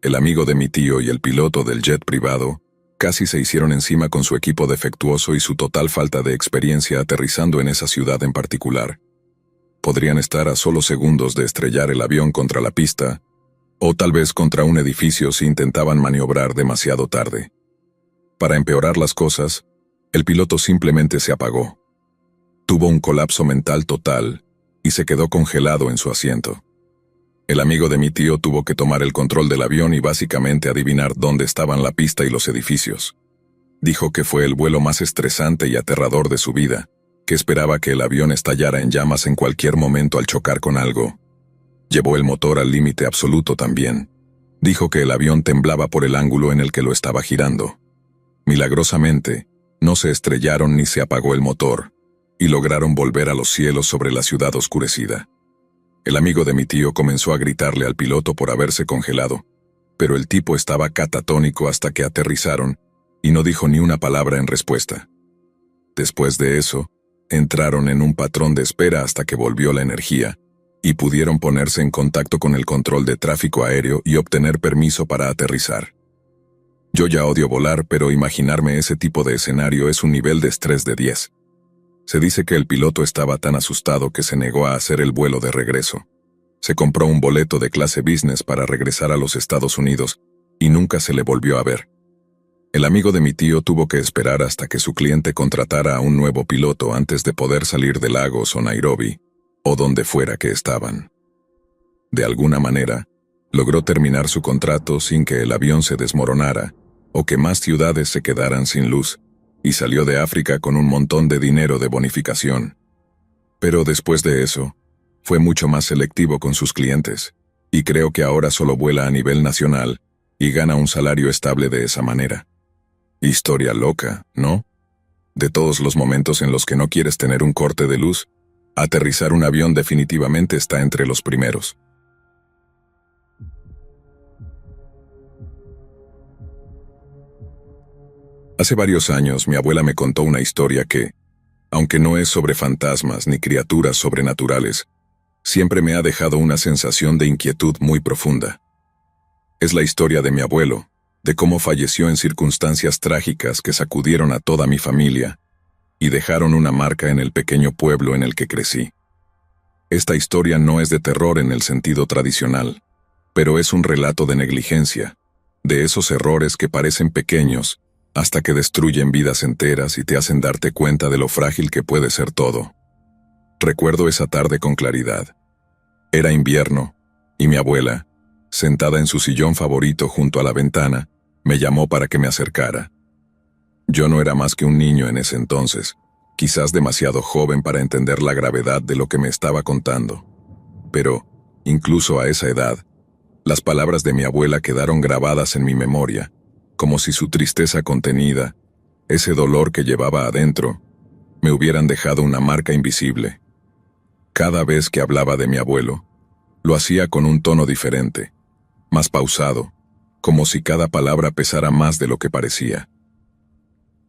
El amigo de mi tío y el piloto del jet privado casi se hicieron encima con su equipo defectuoso y su total falta de experiencia aterrizando en esa ciudad en particular. Podrían estar a solo segundos de estrellar el avión contra la pista, o tal vez contra un edificio si intentaban maniobrar demasiado tarde. Para empeorar las cosas, el piloto simplemente se apagó. Tuvo un colapso mental total y se quedó congelado en su asiento. El amigo de mi tío tuvo que tomar el control del avión y básicamente adivinar dónde estaban la pista y los edificios. Dijo que fue el vuelo más estresante y aterrador de su vida, que esperaba que el avión estallara en llamas en cualquier momento al chocar con algo. Llevó el motor al límite absoluto también. Dijo que el avión temblaba por el ángulo en el que lo estaba girando. Milagrosamente, no se estrellaron ni se apagó el motor, y lograron volver a los cielos sobre la ciudad oscurecida. El amigo de mi tío comenzó a gritarle al piloto por haberse congelado, pero el tipo estaba catatónico hasta que aterrizaron y no dijo ni una palabra en respuesta. Después de eso, entraron en un patrón de espera hasta que volvió la energía y pudieron ponerse en contacto con el control de tráfico aéreo y obtener permiso para aterrizar. Yo ya odio volar, pero imaginarme ese tipo de escenario es un nivel de estrés de 10. Se dice que el piloto estaba tan asustado que se negó a hacer el vuelo de regreso. Se compró un boleto de clase business para regresar a los Estados Unidos y nunca se le volvió a ver. El amigo de mi tío tuvo que esperar hasta que su cliente contratara a un nuevo piloto antes de poder salir de Lagos o Nairobi, o donde fuera que estaban. De alguna manera, logró terminar su contrato sin que el avión se desmoronara o que más ciudades se quedaran sin luz, y salió de África con un montón de dinero de bonificación. Pero después de eso, fue mucho más selectivo con sus clientes, y creo que ahora solo vuela a nivel nacional, y gana un salario estable de esa manera. Historia loca, ¿no? De todos los momentos en los que no quieres tener un corte de luz, aterrizar un avión definitivamente está entre los primeros. Hace varios años mi abuela me contó una historia que, aunque no es sobre fantasmas ni criaturas sobrenaturales, siempre me ha dejado una sensación de inquietud muy profunda. Es la historia de mi abuelo, de cómo falleció en circunstancias trágicas que sacudieron a toda mi familia y dejaron una marca en el pequeño pueblo en el que crecí. Esta historia no es de terror en el sentido tradicional, pero es un relato de negligencia, de esos errores que parecen pequeños hasta que destruyen vidas enteras y te hacen darte cuenta de lo frágil que puede ser todo. Recuerdo esa tarde con claridad. Era invierno, y mi abuela, sentada en su sillón favorito junto a la ventana, me llamó para que me acercara. Yo no era más que un niño en ese entonces, quizás demasiado joven para entender la gravedad de lo que me estaba contando. Pero, incluso a esa edad, las palabras de mi abuela quedaron grabadas en mi memoria, como si su tristeza contenida, ese dolor que llevaba adentro, me hubieran dejado una marca invisible. Cada vez que hablaba de mi abuelo, lo hacía con un tono diferente, más pausado, como si cada palabra pesara más de lo que parecía.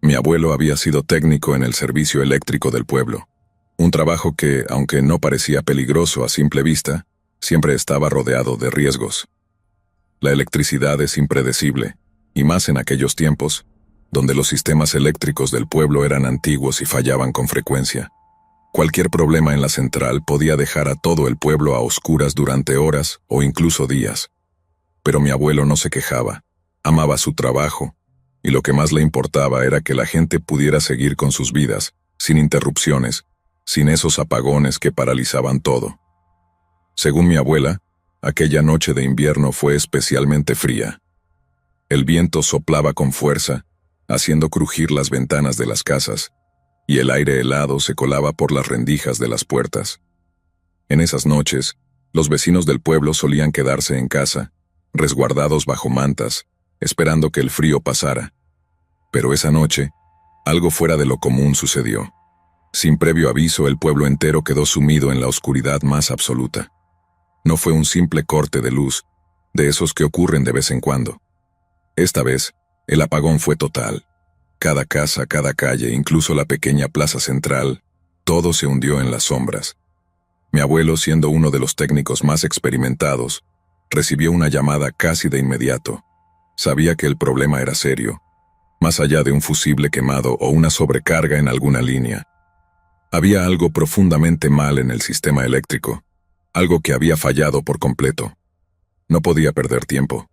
Mi abuelo había sido técnico en el servicio eléctrico del pueblo, un trabajo que, aunque no parecía peligroso a simple vista, siempre estaba rodeado de riesgos. La electricidad es impredecible, y más en aquellos tiempos, donde los sistemas eléctricos del pueblo eran antiguos y fallaban con frecuencia. Cualquier problema en la central podía dejar a todo el pueblo a oscuras durante horas o incluso días. Pero mi abuelo no se quejaba, amaba su trabajo, y lo que más le importaba era que la gente pudiera seguir con sus vidas, sin interrupciones, sin esos apagones que paralizaban todo. Según mi abuela, aquella noche de invierno fue especialmente fría. El viento soplaba con fuerza, haciendo crujir las ventanas de las casas, y el aire helado se colaba por las rendijas de las puertas. En esas noches, los vecinos del pueblo solían quedarse en casa, resguardados bajo mantas, esperando que el frío pasara. Pero esa noche, algo fuera de lo común sucedió. Sin previo aviso, el pueblo entero quedó sumido en la oscuridad más absoluta. No fue un simple corte de luz, de esos que ocurren de vez en cuando. Esta vez, el apagón fue total. Cada casa, cada calle, incluso la pequeña plaza central, todo se hundió en las sombras. Mi abuelo, siendo uno de los técnicos más experimentados, recibió una llamada casi de inmediato. Sabía que el problema era serio, más allá de un fusible quemado o una sobrecarga en alguna línea. Había algo profundamente mal en el sistema eléctrico, algo que había fallado por completo. No podía perder tiempo.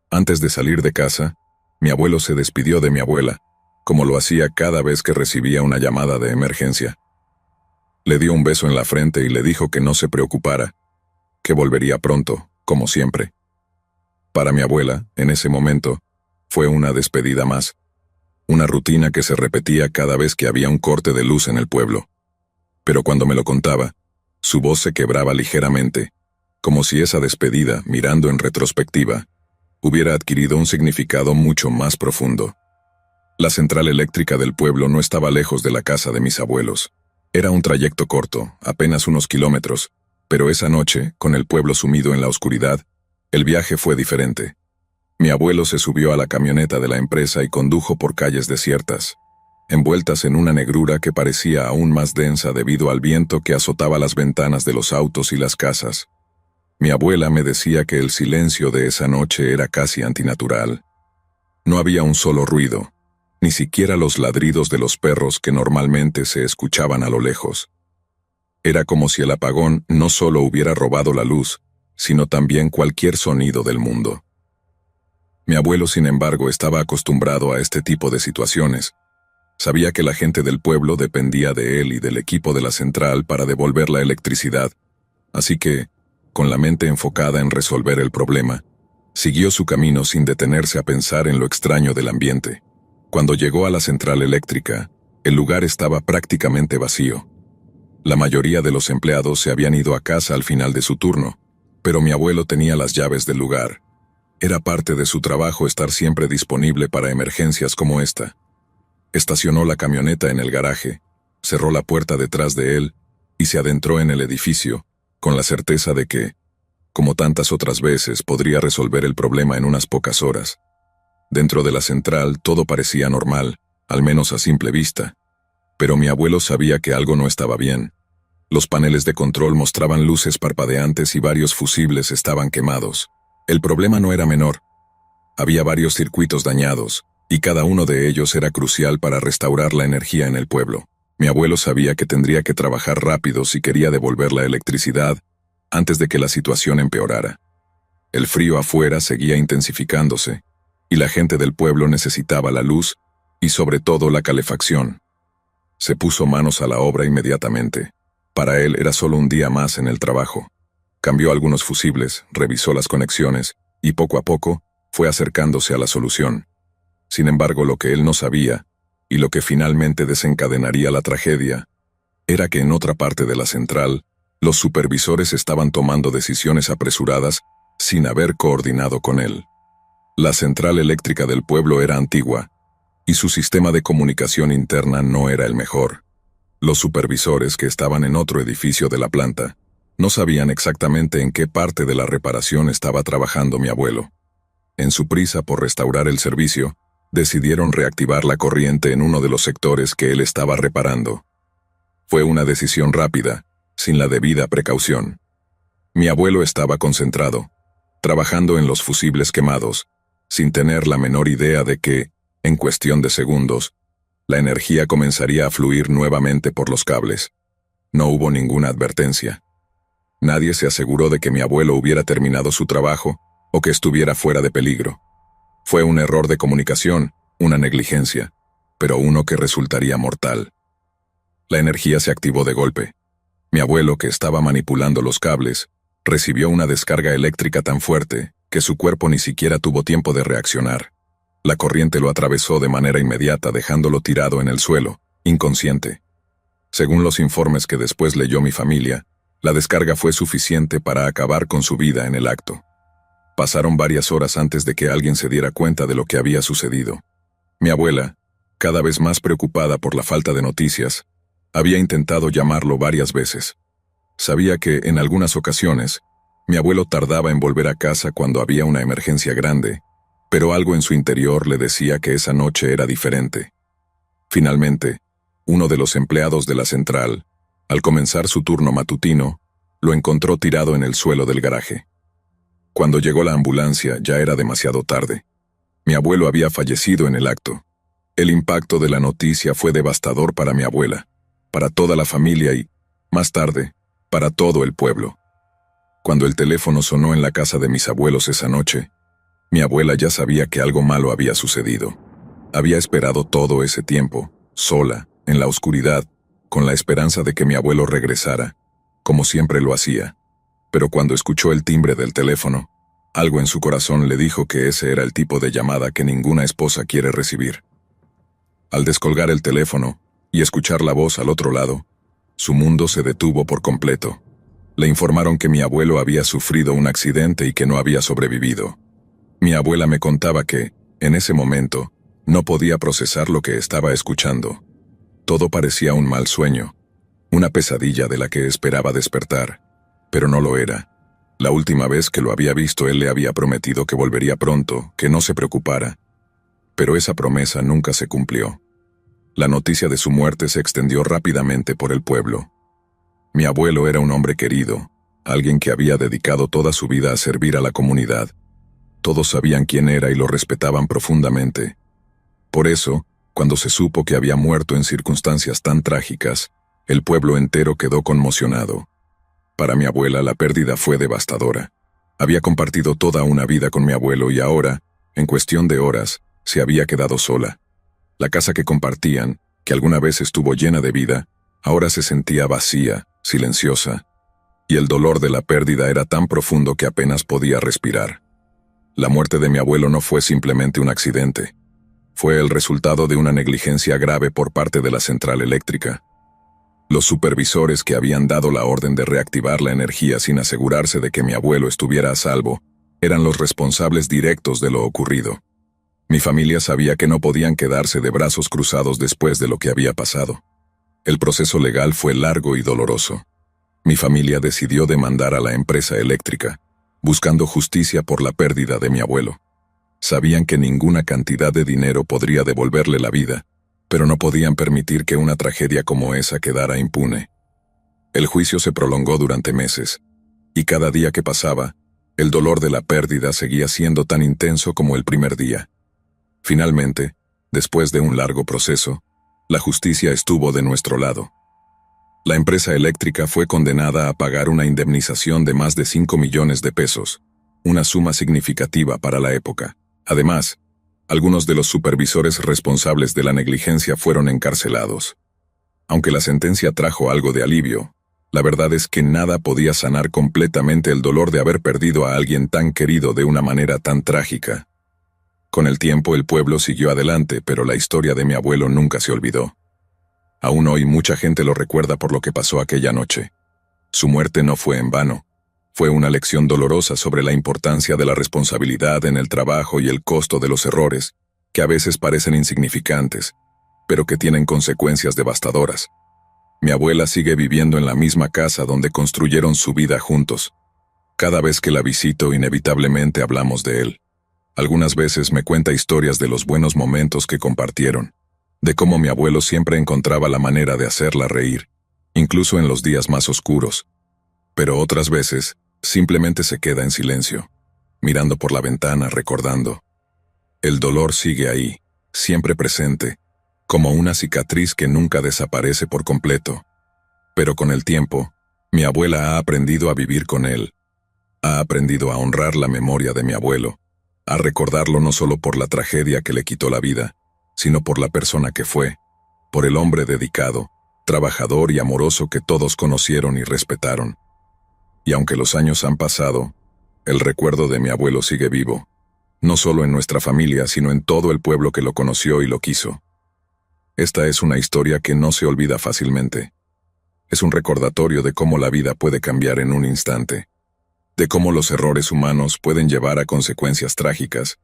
Antes de salir de casa, mi abuelo se despidió de mi abuela, como lo hacía cada vez que recibía una llamada de emergencia. Le dio un beso en la frente y le dijo que no se preocupara, que volvería pronto, como siempre. Para mi abuela, en ese momento, fue una despedida más, una rutina que se repetía cada vez que había un corte de luz en el pueblo. Pero cuando me lo contaba, su voz se quebraba ligeramente, como si esa despedida, mirando en retrospectiva, hubiera adquirido un significado mucho más profundo. La central eléctrica del pueblo no estaba lejos de la casa de mis abuelos. Era un trayecto corto, apenas unos kilómetros, pero esa noche, con el pueblo sumido en la oscuridad, el viaje fue diferente. Mi abuelo se subió a la camioneta de la empresa y condujo por calles desiertas, envueltas en una negrura que parecía aún más densa debido al viento que azotaba las ventanas de los autos y las casas. Mi abuela me decía que el silencio de esa noche era casi antinatural. No había un solo ruido, ni siquiera los ladridos de los perros que normalmente se escuchaban a lo lejos. Era como si el apagón no solo hubiera robado la luz, sino también cualquier sonido del mundo. Mi abuelo, sin embargo, estaba acostumbrado a este tipo de situaciones. Sabía que la gente del pueblo dependía de él y del equipo de la central para devolver la electricidad, así que, con la mente enfocada en resolver el problema, siguió su camino sin detenerse a pensar en lo extraño del ambiente. Cuando llegó a la central eléctrica, el lugar estaba prácticamente vacío. La mayoría de los empleados se habían ido a casa al final de su turno, pero mi abuelo tenía las llaves del lugar. Era parte de su trabajo estar siempre disponible para emergencias como esta. Estacionó la camioneta en el garaje, cerró la puerta detrás de él y se adentró en el edificio, con la certeza de que, como tantas otras veces, podría resolver el problema en unas pocas horas. Dentro de la central todo parecía normal, al menos a simple vista. Pero mi abuelo sabía que algo no estaba bien. Los paneles de control mostraban luces parpadeantes y varios fusibles estaban quemados. El problema no era menor. Había varios circuitos dañados, y cada uno de ellos era crucial para restaurar la energía en el pueblo. Mi abuelo sabía que tendría que trabajar rápido si quería devolver la electricidad antes de que la situación empeorara. El frío afuera seguía intensificándose, y la gente del pueblo necesitaba la luz y sobre todo la calefacción. Se puso manos a la obra inmediatamente. Para él era solo un día más en el trabajo. Cambió algunos fusibles, revisó las conexiones, y poco a poco fue acercándose a la solución. Sin embargo, lo que él no sabía, y lo que finalmente desencadenaría la tragedia, era que en otra parte de la central, los supervisores estaban tomando decisiones apresuradas sin haber coordinado con él. La central eléctrica del pueblo era antigua, y su sistema de comunicación interna no era el mejor. Los supervisores, que estaban en otro edificio de la planta, no sabían exactamente en qué parte de la reparación estaba trabajando mi abuelo. En su prisa por restaurar el servicio, decidieron reactivar la corriente en uno de los sectores que él estaba reparando. Fue una decisión rápida, sin la debida precaución. Mi abuelo estaba concentrado, trabajando en los fusibles quemados, sin tener la menor idea de que, en cuestión de segundos, la energía comenzaría a fluir nuevamente por los cables. No hubo ninguna advertencia. Nadie se aseguró de que mi abuelo hubiera terminado su trabajo o que estuviera fuera de peligro. Fue un error de comunicación, una negligencia, pero uno que resultaría mortal. La energía se activó de golpe. Mi abuelo, que estaba manipulando los cables, recibió una descarga eléctrica tan fuerte que su cuerpo ni siquiera tuvo tiempo de reaccionar. La corriente lo atravesó de manera inmediata, dejándolo tirado en el suelo, inconsciente. Según los informes que después leyó mi familia, la descarga fue suficiente para acabar con su vida en el acto. Pasaron varias horas antes de que alguien se diera cuenta de lo que había sucedido. Mi abuela, cada vez más preocupada por la falta de noticias, había intentado llamarlo varias veces. Sabía que, en algunas ocasiones, mi abuelo tardaba en volver a casa cuando había una emergencia grande, pero algo en su interior le decía que esa noche era diferente. Finalmente, uno de los empleados de la central, al comenzar su turno matutino, lo encontró tirado en el suelo del garaje. Cuando llegó la ambulancia ya era demasiado tarde. Mi abuelo había fallecido en el acto. El impacto de la noticia fue devastador para mi abuela, para toda la familia y, más tarde, para todo el pueblo. Cuando el teléfono sonó en la casa de mis abuelos esa noche, mi abuela ya sabía que algo malo había sucedido. Había esperado todo ese tiempo, sola, en la oscuridad, con la esperanza de que mi abuelo regresara, como siempre lo hacía. Pero cuando escuchó el timbre del teléfono, algo en su corazón le dijo que ese era el tipo de llamada que ninguna esposa quiere recibir. Al descolgar el teléfono y escuchar la voz al otro lado, su mundo se detuvo por completo. Le informaron que mi abuelo había sufrido un accidente y que no había sobrevivido. Mi abuela me contaba que, en ese momento, no podía procesar lo que estaba escuchando. Todo parecía un mal sueño, una pesadilla de la que esperaba despertar. Pero no lo era. La última vez que lo había visto él le había prometido que volvería pronto, que no se preocupara. Pero esa promesa nunca se cumplió. La noticia de su muerte se extendió rápidamente por el pueblo. Mi abuelo era un hombre querido, alguien que había dedicado toda su vida a servir a la comunidad. Todos sabían quién era y lo respetaban profundamente. Por eso, cuando se supo que había muerto en circunstancias tan trágicas, el pueblo entero quedó conmocionado. Para mi abuela la pérdida fue devastadora. Había compartido toda una vida con mi abuelo y ahora, en cuestión de horas, se había quedado sola. La casa que compartían, que alguna vez estuvo llena de vida, ahora se sentía vacía, silenciosa, y el dolor de la pérdida era tan profundo que apenas podía respirar. La muerte de mi abuelo no fue simplemente un accidente. Fue el resultado de una negligencia grave por parte de la central eléctrica. Los supervisores que habían dado la orden de reactivar la energía sin asegurarse de que mi abuelo estuviera a salvo, eran los responsables directos de lo ocurrido. Mi familia sabía que no podían quedarse de brazos cruzados después de lo que había pasado. El proceso legal fue largo y doloroso. Mi familia decidió demandar a la empresa eléctrica, buscando justicia por la pérdida de mi abuelo. Sabían que ninguna cantidad de dinero podría devolverle la vida, pero no podían permitir que una tragedia como esa quedara impune. El juicio se prolongó durante meses, y cada día que pasaba, el dolor de la pérdida seguía siendo tan intenso como el primer día. Finalmente, después de un largo proceso, la justicia estuvo de nuestro lado. La empresa eléctrica fue condenada a pagar una indemnización de más de 5 millones de pesos, una suma significativa para la época. Además, algunos de los supervisores responsables de la negligencia fueron encarcelados. Aunque la sentencia trajo algo de alivio, la verdad es que nada podía sanar completamente el dolor de haber perdido a alguien tan querido de una manera tan trágica. Con el tiempo el pueblo siguió adelante, pero la historia de mi abuelo nunca se olvidó. Aún hoy mucha gente lo recuerda por lo que pasó aquella noche. Su muerte no fue en vano. Fue una lección dolorosa sobre la importancia de la responsabilidad en el trabajo y el costo de los errores, que a veces parecen insignificantes, pero que tienen consecuencias devastadoras. Mi abuela sigue viviendo en la misma casa donde construyeron su vida juntos. Cada vez que la visito, inevitablemente hablamos de él. Algunas veces me cuenta historias de los buenos momentos que compartieron, de cómo mi abuelo siempre encontraba la manera de hacerla reír, incluso en los días más oscuros. Pero otras veces, simplemente se queda en silencio, mirando por la ventana, recordando. El dolor sigue ahí, siempre presente, como una cicatriz que nunca desaparece por completo. Pero con el tiempo, mi abuela ha aprendido a vivir con él. Ha aprendido a honrar la memoria de mi abuelo, a recordarlo no solo por la tragedia que le quitó la vida, sino por la persona que fue, por el hombre dedicado, trabajador y amoroso que todos conocieron y respetaron. Y aunque los años han pasado, el recuerdo de mi abuelo sigue vivo, no solo en nuestra familia, sino en todo el pueblo que lo conoció y lo quiso. Esta es una historia que no se olvida fácilmente. Es un recordatorio de cómo la vida puede cambiar en un instante, de cómo los errores humanos pueden llevar a consecuencias trágicas,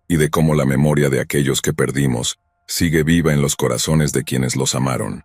y de cómo la memoria de aquellos que perdimos sigue viva en los corazones de quienes los amaron.